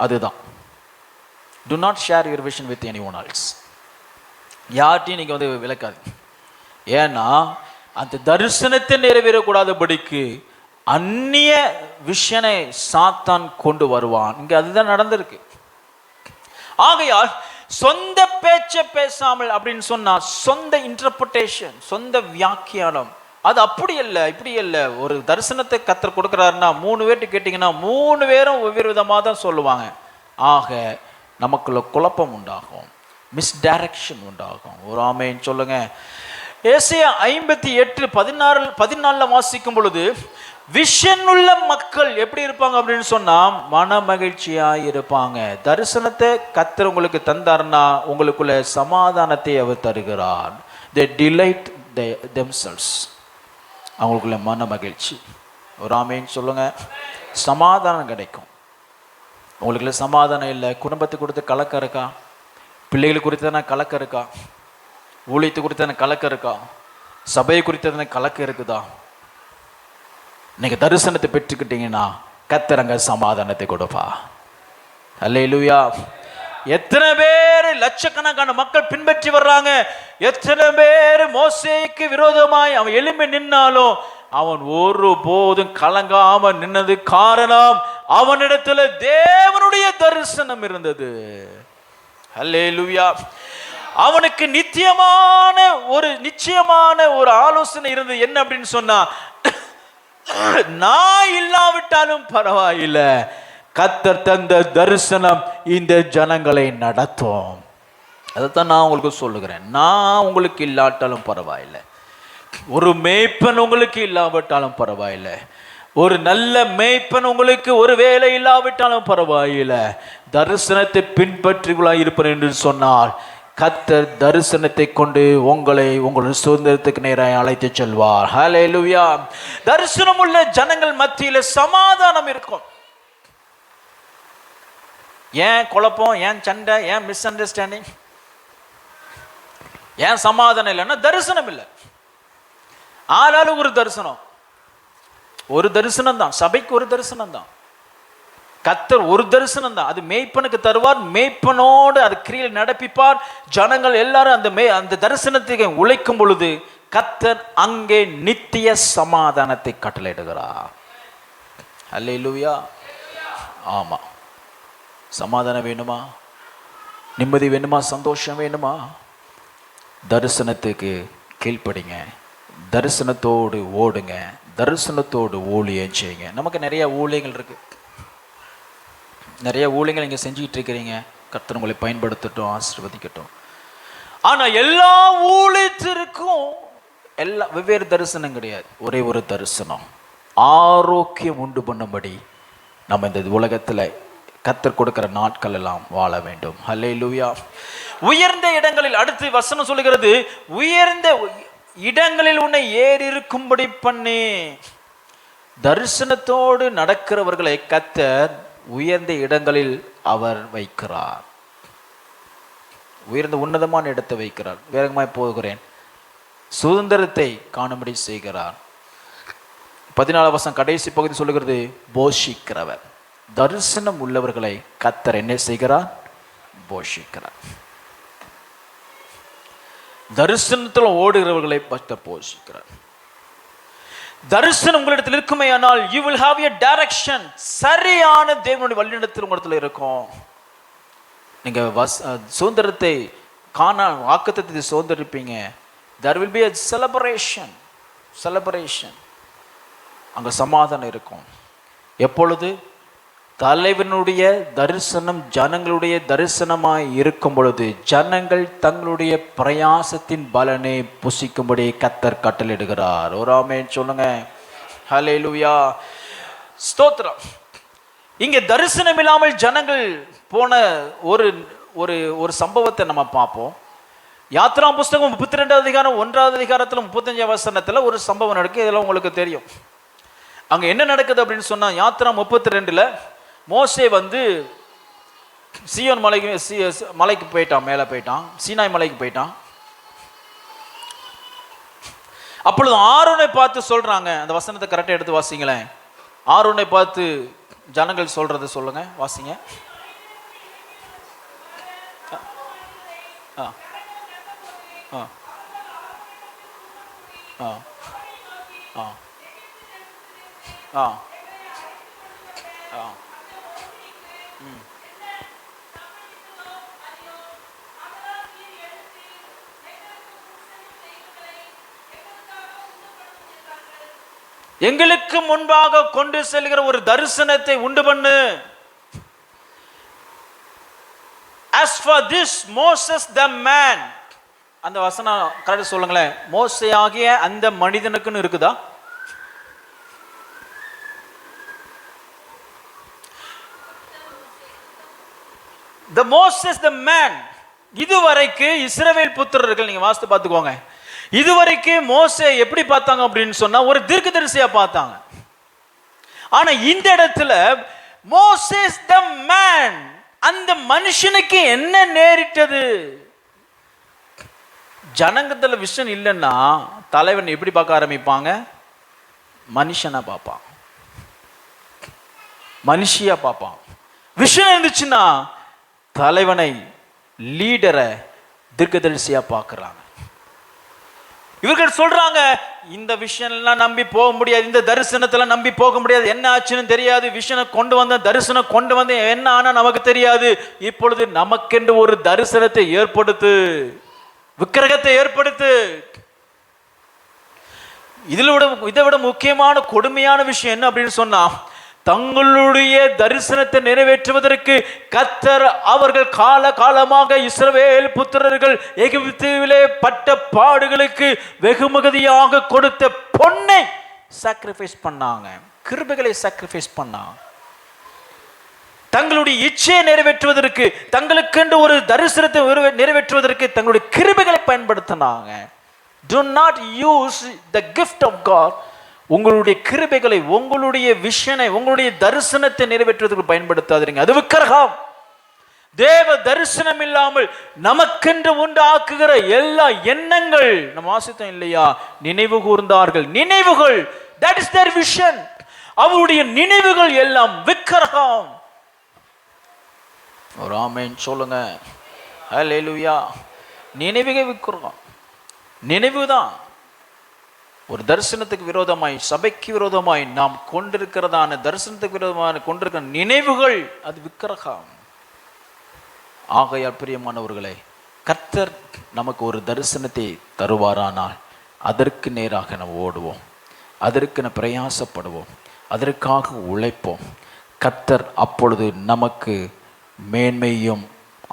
அதுதான். To not share your vision with any one else. யார்ட்டையும் நீங்க வந்து விளக்காது. ஏன்னா அந்த தரிசனத்தை நிறைவேறக்கூடாதபடிக்கு அந்நிய விஷனை சாத்தான் கொண்டு வருவான். இங்க அதுதான் நடந்திருக்கு. ஆகையால் சொந்த பேச்சை பேசாமல் அப்படின்னு சொன்னா சொந்த இன்டர்பிரேஷன், சொந்த வியாக்கியானம், அது அப்படி இல்லை இப்படி இல்லை. ஒரு தரிசனத்தை கர்த்தர் கொடுக்குறாருன்னா 3 பேர்ட்டு கேட்டிங்கன்னா 3 பேரும் ஒவ்வொரு விதமாக தான் சொல்லுவாங்க. ஆக நமக்குள்ள குழப்பம் உண்டாகும், மிஸ்டைரக்ஷன் உண்டாகும். ஒரு ஆமென் சொல்லுங்க. ஏசாயா 58:14 வாசிக்கும் பொழுது, விஷன் உள்ள மக்கள் எப்படி இருப்பாங்க அப்படின்னு சொன்னா மன மகிழ்ச்சியா இருப்பாங்க. தரிசனத்தை கர்த்தர் உங்களுக்கு தந்தார்னா உங்களுக்குள்ள சமாதானத்தை அவர் தருகிறார். they delight themselves. அவங்களுக்குள்ள மன மகிழ்ச்சி. ஒரு ஆமென் சொல்லுங்க. சமாதானம் கிடைக்கும். உங்களுக்குள்ள சமாதானம் இல்லை, குடும்பத்தை குறித்து கலக்கம் இருக்கா, பிள்ளைகள் குறித்தான கலக்கம் இருக்கா, ஊழியத்தை குறித்தான கலக்கம் இருக்கா, சபையை குறித்தான கலக்கம் இருக்குதா, நீங்க தரிசனத்தை பெற்றுக்கிட்டீங்கன்னா கர்த்தர் அங்க சமாதானத்தை கொடுப்பா. அல்லேலூயா. எத்தனை பேர் லட்சக்கணக்கான மக்கள் பின்பற்றி வர்றாங்க, எத்தனை பேர் மோசேக்கு விரோதமாய் அவன் எழும்பி நின்னாலும் அவன் ஒரு போதும் கலங்காம நின்னது காரணம் அவனிடத்துல தேவனுடைய தரிசனம் இருந்தது. அல்லேலூயா. அவனுக்கு நிச்சயமான ஒரு ஆலோசனை இருந்தது. என்ன அப்படின்னு சொன்னா, நான் இல்லாவிட்டாலும் பரவாயில்லை, கர்த்தர் தந்த தரிசனம் இந்த ஜனங்களை நடத்தும். அதைத்தான் நான் உங்களுக்கு சொல்லுகிறேன். நான் உங்களுக்கு இல்லாட்டாலும் பரவாயில்லை, ஒரு மேய்ப்பன் உங்களுக்கு இல்லாவிட்டாலும் பரவாயில்லை, ஒரு நல்ல மேய்ப்பன் உங்களுக்கு ஒரு வேலை இல்லாவிட்டாலும் பரவாயில்லை, தரிசனத்தை பின்பற்றிகளாக இருப்பேன் என்று சொன்னால் கர்த்தர் தரிசனத்தை கொண்டு உங்களுடைய சுதந்திரத்துக்கு நேராக அழைத்து செல்வார். ஹல்லேலூயா. தரிசனம் உள்ள ஜனங்கள் மத்தியில சமாதானம் இருக்கும். ஏன் குழப்பம், ஏன் சண்டை, ஏன் மிஸ் அண்டர்ஸ்டாண்டிங், ஏன் சமாதானம் இல்லைன்னா தரிசனம் இல்லை. ஆளாலும் ஒரு தரிசனம் தான், சபைக்கு ஒரு தரிசனம் தான், கர்த்தர் ஒரு தரிசனம் தான். அது மேய்ப்பனுக்கு தருவார், மேய்ப்பனோடு அது கிரியை நடப்பிப்பார். ஜனங்கள் எல்லாரும் அந்த தரிசனத்தை உழைக்கும் பொழுது கர்த்தர் அங்கே நித்திய சமாதானத்தை கட்டளையிடுகிறார். அல்லேலூயா. ஆமா, சமாதானம் வேணுமா, நிம்மதி வேணுமா, சந்தோஷம் வேணுமா, தரிசனத்துக்கு கீழ்ப்படிங்க, தரிசனத்தோடு ஓடுங்க, தரிசனத்தோடு ஊழியம் செய்யுங்க. நமக்கு நிறைய ஊழியங்கள் இருக்கு, நிறைய ஊழியங்கள் நீங்க செஞ்சுக்கிட்டு இருக்கிறீங்க. கர்த்தர் உங்களை பயன்படுத்தட்டும், ஆசீர்வதிக்கட்டும். ஆனா எல்லா ஊழியத்திற்கும் எல்லா வெவ்வேறு தரிசனம் கிடையாது, ஒரே ஒரு தரிசனம். ஆரோக்கியம் உண்டு பண்ணும்படி நம்ம இந்த உலகத்துல கர்த்தர் கொடுக்கிற நாட்கள் எல்லாம் வாழ வேண்டும். ஹல்லேலூயா. உயர்ந்த இடங்களில், அடுத்து வசனம் சொல்லுகிறது, உயர்ந்த இடங்களில் உன்னை ஏறி இருக்கும்படி பண்ணி. தரிசனத்தோடு நடக்கிறவர்களை கர்த்தர் உயர்ந்த இடங்களில் அவர் வைக்கிறார், உயர்ந்த உன்னதமான இடத்தை வைக்கிறார். வேகமாய் போகிறேன், சுதந்திரத்தை காணும்படி செய்கிறார். 14 வசனம் கடைசி பகுதி சொல்லுகிறது, போஷிக்கிறவர். தரிசனம் உள்ளவர்களை கர்த்தர் என்ன செய்கிறார்? போஷிக்கிறார். தரிசனத்தில் ஓடுகிறவர்களை கர்த்தர் போஷிக்கிறார். தரிசனம் உங்களிடத்தில் இருக்குமே ஆனால் you will have a direction. சரியான தேவனுடைய வழிநடத்தல் உங்களிடத்தில் இருக்கும். நீங்க சுதந்திரத்தை காண வாக்குத்தத்தத்தை சுதந்திரிப்பீங்க. there will be a celebration. அங்க சமாதானம் இருக்கும். எப்பொழுது? தலைவனுடைய தரிசனம் ஜனங்களுடைய தரிசனமாய் இருக்கும் பொழுது ஜனங்கள் தங்களுடைய பிரயாசத்தின் பலனை புசிக்கும்படி கர்த்தர் கட்டளையிடுகிறார். ஒரு ஆமென் சொல்லுங்க. ஹல்லேலூயா, ஸ்தோத்திரம். இங்கே தரிசனம் இல்லாமல் ஜனங்கள் போன ஒரு சம்பவத்தை நம்ம பார்ப்போம். யாத்ரா புஸ்தகம் 32 அதிகாரம் 1 அதிகாரத்தில் 35 வசனத்தில் ஒரு சம்பவம் நடக்கு. இதெல்லாம் உங்களுக்கு தெரியும். அங்க என்ன நடக்குது அப்படின்னு சொன்னா, யாத்ரா 32ல் மோசே சீயோன் மலைக்கு போயிட்டான், மேலே போயிட்டான், சீனாய் மலைக்கு போயிட்டான். அப்பொழுது ஆரோனை பார்த்து சொல்றாங்க, அந்த வசனத்தை கரெக்டாக எடுத்து வாசிங்களேன். ஆரோனை பார்த்து ஜனங்கள் சொல்றதை சொல்லுங்க, வாசிங்க. எங்களுக்கு முன்பாக கொண்டு செல்கிற ஒரு தரிசனத்தை உண்டு பண்ணு. As for this Moses the man, அந்த வசனம் கரெக்ட் சொல்லுங்களேன். மோசே ஆகிய அந்த மனிதனுக்குன்னு இருக்குதா? The Moses the man. இதுவரைக்கு இஸ்ரவேல் புத்திரர்கள், நீங்க வாசித்து பார்த்துக்கோங்க, இதுவரைக்கும் மோசே எப்படி பார்த்தாங்க அப்படின்னு சொன்னா ஒரு தீர்க்கதரிசியா பார்த்தாங்க. ஆனா இந்த இடத்துல மோசேஸ் த மேன், அந்த மனுஷனுக்கு என்ன நேரிட்டது? ஜனங்கத்துல விஷன் இல்லைன்னா தலைவன் எப்படி பார்க்க ஆரம்பிப்பாங்க? மனுஷனா பார்ப்பான், மனுஷியா பார்ப்பான். விஷன் இருந்துச்சுன்னா தலைவனை, லீடரை தீர்க்கதரிசியா பார்க்கறாங்க. இவர்கள் சொல்றாங்க, இந்த விஷயம் நம்பி போக முடியாது, இந்த தரிசனத்துல நம்பி போக முடியாது, என்ன ஆச்சுன்னு தெரியாது, விஷயம் கொண்டு வந்த தரிசனம் கொண்டு வந்து என்ன ஆனா நமக்கு தெரியாது. இப்பொழுது நமக்கென்று ஒரு தரிசனத்தை ஏற்படுத்து, விக்கிரகத்தை ஏற்படுத்து. இதை விட முக்கியமான கொடுமையான விஷயம் என்ன அப்படின்னு சொன்னா, தங்களுடைய தரிசனத்தை நிறைவேற்றுவதற்கு கர்த்தர் அவர்கள் காலமாக இஸ்ரவேல் புத்திரர்கள் எகிப்திலே பட்ட பாடுகளுக்கு வெகுமதியாக கொடுத்த பொன்னை சாக்ரிஃபைஸ் பண்ணாங்க, கிருபைகளை சாக்ரிஃபைஸ் பண்ணாங்க. தங்களுடைய இச்சையை நிறைவேற்றுவதற்கு, தங்களுக்கென்று ஒரு தரிசனத்தை நிறைவேற்றுவதற்கு தங்களுடைய கிருபைகளை பயன்படுத்தினாங்க. Do not use the gift of God. உங்களுடைய கிருபைகளை, உங்களுடைய விஷனை, உங்களுடைய தரிசனத்தை நிறைவேற்றுவதற்கு பயன்படுத்தாதீங்க. அது விக்கிரகம். தேவ தரிசனம் இல்லாமல் நமக்கென்று உண்டாக்குகிற எல்லா எண்ணங்கள், நம்ம வாசித்தோம் இல்லையா, நினைவு கூர்ந்தார்கள். நினைவுகள், that is their vision. அவருடைய நினைவுகள் எல்லாம் விக்கிரகம். ஒரு ஆமென் சொல்லுங்க. ஹல்லேலூயா. நினைவுகள் விக்கிரகம், நினைவுதான். ஒரு தரிசனத்துக்கு விரோதமாய், சபைக்கு விரோதமாய் நாம் கொண்டிருக்கிறதான தரிசனத்துக்கு விரோதமான கொண்டிருக்கிற நினைவுகள் அது விக்கிரகம். ஆகையால் பிரியமானவர்களே, கர்த்தர் நமக்கு ஒரு தரிசனத்தை தருவாரானால் அதற்கு நேராக நாம் ஓடுவோம். அதற்கு பிரயாசப்படுவோம், அதற்காக உழைப்போம். கர்த்தர் அப்பொழுது நமக்கு மேன்மையும்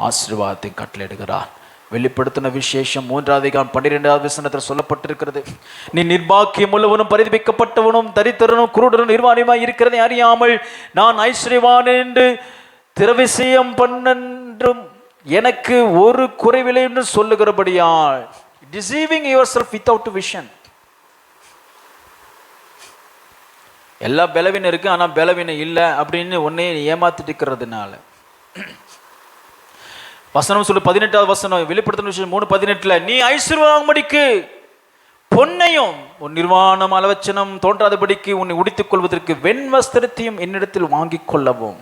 ஆசீர்வாதத்தையும் கட்டளையிடுகிறார். வெளிப்படுத்தின விசேஷம் 3:12 சொல்லப்பட்டிருக்கிறது. நீ நிர்பாக்கியம் உள்ளவனும் பரிதபிக்கப்பட்டவனும் தரித்திரனும் குருடனும் நிர்வாணியுமாய் இருக்கிறதை அறியாமல் நான் ஐஸ்வர்யவான் என்று திரவிசயம் பண்ணென்றும் எனக்கு ஒரு குறைவில்லை என்று சொல்லுகிறபடியால் deceiving yourself without vision. எல்லா பலவீனம் இருக்கு, ஆனா பலவீனம் இல்லை அப்படின்னு ஒன்னே ஏமாத்திட்டு இருக்கிறதுனால. வசனம் சொல்லு 18வது வசனம், வெளிப்படுத்தின விஷயம் 3:18, நீ ஐஸ்வர்யவான்படிக்கு பொன்னையும் உன் நிர்வாணம் அலவச்சனம் தோன்றாதபடிக்கு உன்னை உடித்துக் கொள்வதற்கு வெண்வஸ்திரத்தையும் என்னிடத்தில் வாங்கிக் கொள்ளவும்,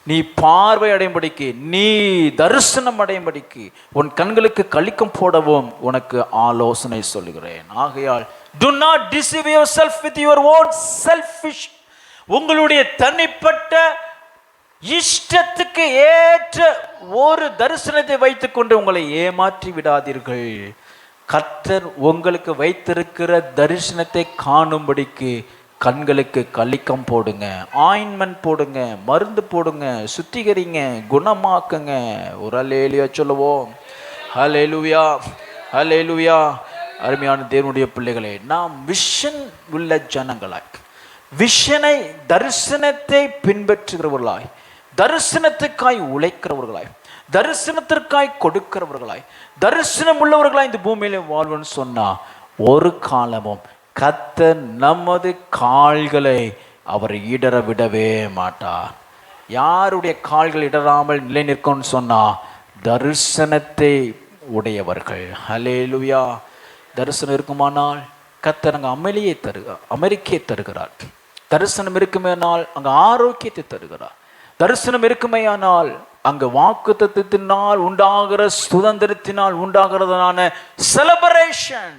நீ பார்வை அடையும்படிக்கு, நீ தரிசனம் அடையும்படிக்கு, உன் கண்களுக்கு கலிக்கம் போடவும் உனக்கு ஆலோசனை சொல்லுகிறேன். ஆகையால் do not deceive yourself with your own selfish, உங்களுடைய தனிப்பட்ட இஷ்டத்துக்கு ஏற்ற ஒரு தரிசனத்தை வைத்துக்கொண்டு உங்களை ஏமாற்றி விடாதீர்கள். கர்த்தர் உங்களுக்கு வைத்திருக்கிற தரிசனத்தை காணும்படிக்கு கண்களுக்கு கலிக்கம் போடுங்க, ஆயின்மென்ட் போடுங்க, மருந்து போடுங்க, சுத்திகரிங்க, குணமாக்குங்க. ஒரு அல்லேலூயா சொல்லுவோம். ஹல்லேலூயா, ஹல்லேலூயா. அருமையான தேவனுடைய பிள்ளைகளே, நாம் விஷன் உள்ள ஜனங்களாய், விஷனை தரிசனத்தை பின்பற்றுகிறவர்களாய், தரிசனத்துக்காய் உழைக்கிறவர்களாய், தரிசனத்திற்காய் கொடுக்கிறவர்களாய், தரிசனம் உள்ளவர்களாய் இந்த பூமியில வாழ்வுன்னு சொன்னா ஒரு காலமும் கர்த்தர் நமது கால்களை அவர் இடற விடவே மாட்டார். யாருடைய கால்கள் இடராமல் நிலை நிற்கும்னு சொன்னா தரிசனத்தை உடையவர்கள். ஹல்லேலூயா. தரிசனம் இருக்குமானால் கர்த்தர் அங்கே அமெரிக்கையை தருகிறார். தரிசனம் இருக்குமேனால் அங்கே ஆரோக்கியத்தை தருகிறார். தரிசனம் இருக்குமேயானால் அங்கு வாக்குத்தத்தத்தினால் உண்டாகிற சுதந்திரத்தினால் உண்டாகிறதான செலிப்ரேஷன்,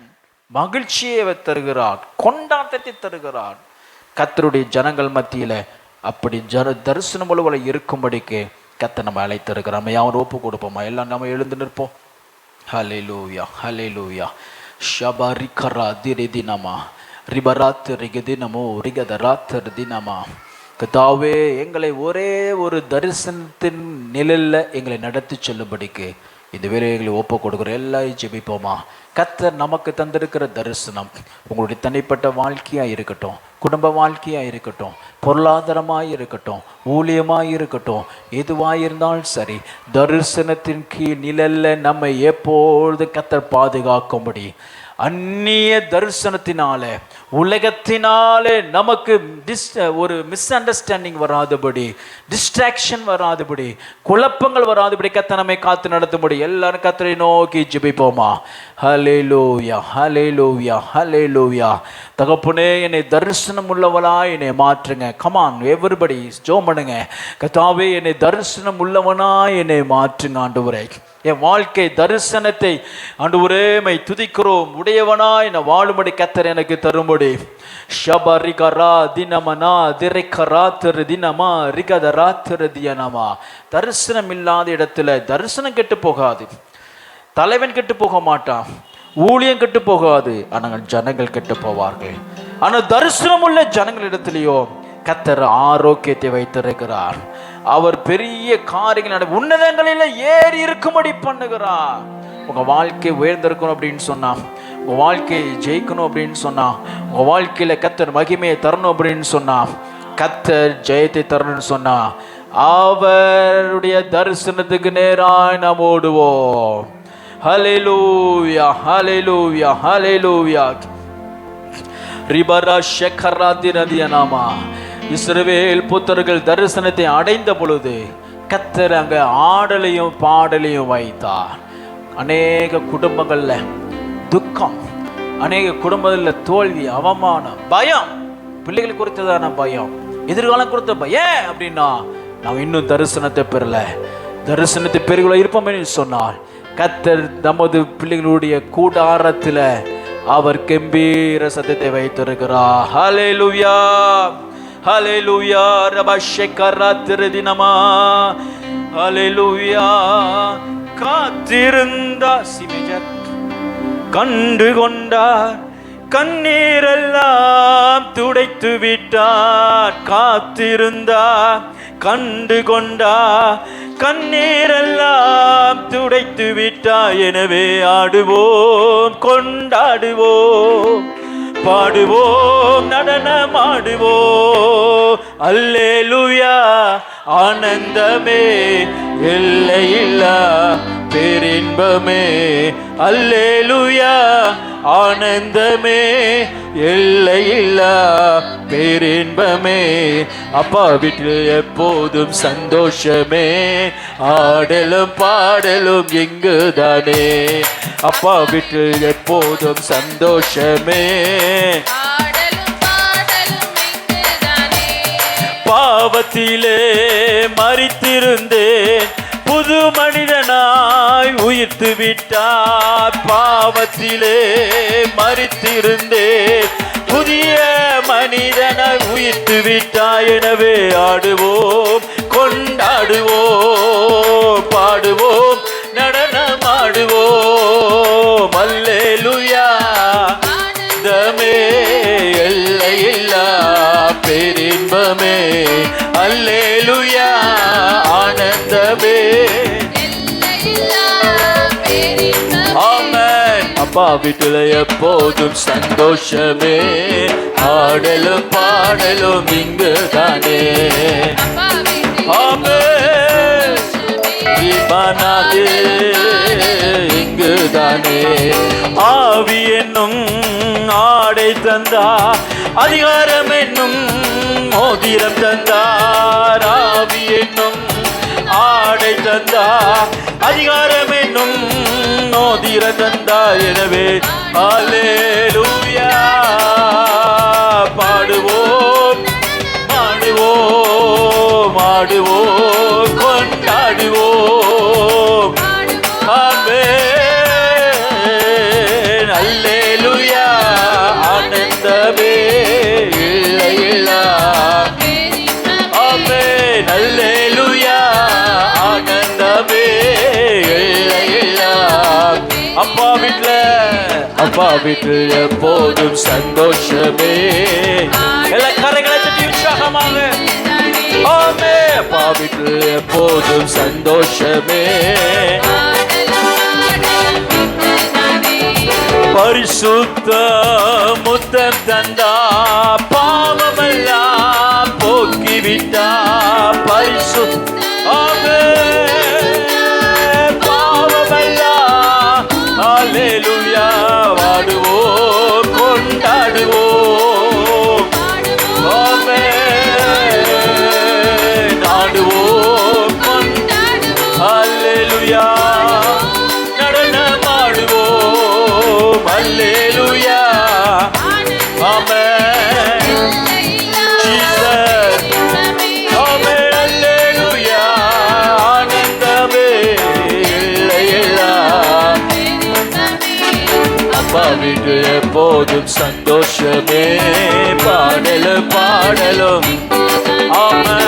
மகிழ்ச்சியை தருகிறார், கொண்டாட்டத்தை தருகிறார். கர்த்தருடைய ஜனங்கள் மத்தியில அப்படி தரிசனம் உள்ள இருக்கும்படிக்கு கர்த்தர் நம்ம அழைத்திருக்கிறார். நம்ம யாரும் ஒப்பு கொடுப்போமா? எல்லாம் நம்ம எழுந்து நிற்போம். ஹல்லேலூயா, ஹல்லேலூயா. ஷபரிகரா திரிதினமா ரிபராத் ரிகதினமோ ரிகதராத் தினமா. கர்த்தாவே, எங்களை ஒரே ஒரு தரிசனத்தின் நிழல்ல எங்களை நடத்தி செல்லும்படிக்கு இந்த வேலைகளை ஒப்பு கொடுக்குற எல்லாரும் ஜெபிப்போமா? கர்த்தர் நமக்கு தந்திருக்கிற தரிசனம் உங்களுடைய தனிப்பட்ட வாழ்க்கையாக இருக்கட்டும், குடும்ப வாழ்க்கையாக இருக்கட்டும், பொருளாதாரமாக இருக்கட்டும், ஊழியமாக இருக்கட்டும், எதுவாக இருந்தாலும் சரி, தரிசனத்தின் கீழ் நிழல்ல நம்மை எப்பொழுது கர்த்தர் பாதுகாக்கும்படி, அந்நிய தரிசனத்தினால உலகத்தினாலே நமக்கு ஒரு மிஸ் அண்டர்ஸ்டாண்டிங் வராதபடி, டிஸ்ட்ராக்ஷன் வராதபடி, குழப்பங்கள் வராதபடி கர்த்தர் நம்மை காத்து நடத்தும்படி எல்லாரும் கர்த்தரை நோக்கி ஜெபிப்போமா? ஹல்லேலூயா, ஹல்லேலூயா, ஹல்லேலூயா. தகப்பனே, என்னை தரிசனம் உள்ளவளா என்னை மாற்றுங்க. கமான் எவரிபடி ஜெபம் பண்ணுங்க. கர்த்தாவே, என்னை தரிசனம் உள்ளவனா என்னை மாற்றுங்க ஆண்டவரே. என் வாழ்க்கை தரிசனத்தை ஆண்டவரே மை துதிக்கிறோம் உடையவனா என்னை வாழும்படி கர்த்தர் எனக்கு தரும்படி. ஷபரிகரா தினமனா திரைக்கரா திரு தினமா ரிகதரா திரு தியனமா. தரிசனம் இல்லாத இடத்துல தரிசனம் கெட்டு போகாது, தலைவன் கெட்டு போக மாட்டான், ஊழியம் கெட்டு போகாது, ஆனால் ஜனங்கள் கெட்டு போவார்கள். ஆனால் தரிசனம் உள்ள ஜனங்களிடத்திலேயோ கர்த்தர் ஆரோக்கியத்தை வைத்திருக்கிறார். அவர் பெரிய காரியங்கள் உன்னதங்களில் ஏறி இருக்கும்படி பண்ணுகிறார். உங்க வாழ்க்கை உயர்ந்திருக்கணும் அப்படின்னு சொன்னா, உங்க வாழ்க்கையை ஜெயிக்கணும் அப்படின்னு சொன்னா, உங்க வாழ்க்கையில கர்த்தர் மகிமையை தரணும் அப்படின்னு சொன்னா, கர்த்தர் ஜெயத்தை தரணும்னு சொன்னா, அவருடைய தரிசனத்துக்கு நேராய் நாம் ஓடுவோம். ஹல்லேலூயா, ஹல்லேலூயா, ஹல்லேலூயா. ரிபரா ஷெகராதி நதியனாமா. இஸ்ரவேல் புத்தர்கள் தரிசனத்தை அடைந்த பொழுது கர்த்தர் அங்க ஆடலையும் பாடலையும் வைத்தார். அநேக குடும்பங்கள்ல துக்கம், அநேக குடும்பத்தில் தோல்வி, அவமானம், பயம், பிள்ளைகள் குறித்ததான பயம், எதிர்காலம் குறித்த பயம். அப்படின்னா நாம் இன்னும் தரிசனத்தை பெறல. தரிசனத்தை பெருகுள்ள இருப்போம் சொன்னார். கர்த்தர் நமது பிள்ளைகளுடைய கூடாரத்துல அவர் கம்பீர சத்தத்தை வைத்திருக்கிறார். ஹல்லேலூயா, ஹல்லேலூயா. ரபஷெகரா திரதினமா. ஹல்லேலூயா. காத்திருந்த சிமேஜர் கண்டு கொண்டார், கண்ணீரெல்லாம் துடைத்து விட்டார், காத்திருந்தார், கண்டு கொண்டா. கண்ணீரெல்லாம் துடைத்து விட்டார், எனவே ஆடுவோம், கொண்டாடுவோம், பாடுவோம், நடனமாடுவோம். அல்லேலூயா, ஆனந்தமே, எல்லையில்லா பேரின்பமே. அல்லேலூயா, ஆனந்தமே, எல்லையில்லா பேரின்பமே. அப்பா வீட்டில் எப்போதும் சந்தோஷமே, ஆடலும் பாடலும் இங்குதானே. அப்பா வீட்டில் எப்போதும் சந்தோஷமே, பாவத்திலே மரித்திருந்தேன், புது மனிதனாய் உயிர்த்து விட்டார். பாவத்திலே மரித்திருந்தேன், புதிய மனிதனாய் உயிர்த்து விட்டார். எனவே ஆடுவோம், கொண்டாடுவோம், பாடுவோம், நடனமாடுவோம். அல்லேலூயா, தமே, எல்லையில்லா பேரின்பமே. அல்லேலூயா, ஆனந்தமே. ஆமென். அப்பா வீட்டில் எப்போதும் சந்தோஷமே, ஆடலும் பாடலும் இங்குதானே. ஆமென். இமானாதே இங்குதானே. ஆவி என்னும் ஆடை தந்தா, அதிகாரம் என்னும் மோதிரம் தந்தார். ஆவி என்னும் ஆடை தந்தா, அதிகாரம் என்னும் மோதிரம் தந்தார். எனவே அல்லேலூயா, பாடுவோம், பாடுவோம், ஆடுவோம், கொண்டாடுவோம். ஆமென். அல்லேலூயா, ஆனந்தமே, இல்லையில்லா. ஆமென். அல்லேலூயா, ஆனந்தமே, இல்லையில்லா. அப்பா வீட்டில் எப்போதும் சந்தோஷமே. எல்லா கரைகளை தட்டி உற்சாகமாக. ஆமென். அப்பா வீட்டில் எப்போதும் சந்தோஷமே. பரிசுத்த முத்தம் தந்தா, பாவமெல்லாம் போக்கிவிட்டா. பரிசுத்த பாவமெல்லாம். அல்லேலூயா, வாடுவோம், கொண்டாடுவோம். ஆமென். ஆடுவோம், அல்லேலூயா, நடனமாடுவோம். அல்லேலூயா, ஆமென். ஜீசஸ், ஆமென். அல்லேலூயா, ஆனந்தமே, இல்லையில்லா. அப்பா வீட்டில் எப்போதும் சந்தோஷமே, பாடலும் பாடலும். ஆமென்.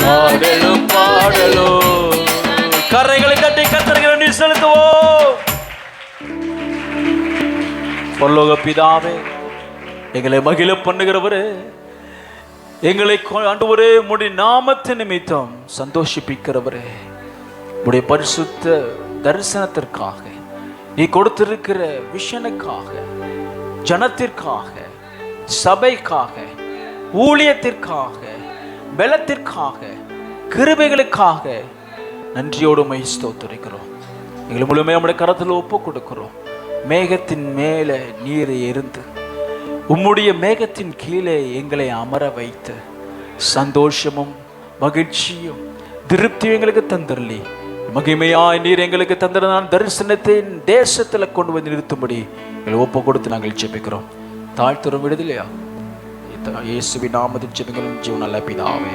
பாடலும் பாடலும். கரைகளை கட்டி கர்த்தருக்கு நன்றி செலுத்துவோம். பரலோக பிதாவே, எங்களை மகிழ பண்ணுகிறவரே, எங்களை ஆண்டவரே உம்முடைய நாமத்தின் நிமித்தம் சந்தோஷிப்பிக்கிறவரே, உம்முடைய பரிசுத்த தரிசனத்திற்காக, நீ கொடுத்திருக்கிற விஷனுக்காக, ஜனத்திற்காக, சபைக்காக, ஊழியத்திற்காக, பலத்திற்காக, கிருபைகளுக்காக நன்றியோடு உம்மை ஸ்தோத்திரிக்கிறோம். எங்களை முழுமையாக நம்முடைய கரத்தில் ஒப்பு கொடுக்கிறோம். மேகத்தின் மேலே நீரை எரிந்து உம்முடைய மேகத்தின் கீழே எங்களை அமர வைத்து சந்தோஷமும் மகிழ்ச்சியும் திருப்தியும் எங்களுக்கு தந்தரலி. மகிமையாய் நீர் எங்களுக்கு தந்திரதான் தரிசனத்தின் தேசத்தில் கொண்டு வந்து நிறுத்தும்படி எங்களை ஒப்பு கொடுத்து நாங்கள் ஜெபிக்கிறோம். தாழ்த்துறோம் விடுதலையா இயேசுவின் நாமத்தில் ஜெபிக்கிறோம் ஜீவன் நல்ல பிதாவே,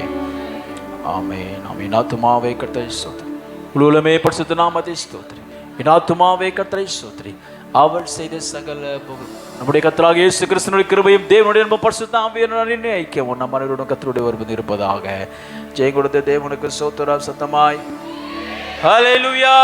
ஆமென். ஆமென். ஆத்துமாவே கர்த்தரை ஸ்தோத்திரி, உலகமே பரிசுத்த நாமத்தை ஸ்தோத்திரி. என் ஆத்துமாவே கர்த்தரை ஸ்தோத்திரி, அவர் செய்த சகல நம்முடைய கர்த்தராகிய இயேசு கிறிஸ்துவின் கிருபையும் தேவனுடைய அன்பும் பரிசுத்த ஆவியானவரின் ஐக்கியமும் நம் அனைவருடன் கர்த்தருடைய வருவது இருப்பதாக. ஜெயம் கொடுத்த தேவனுக்கு ஸ்தோத்திரம் சத்தமாய் ஹல்லேலூயா.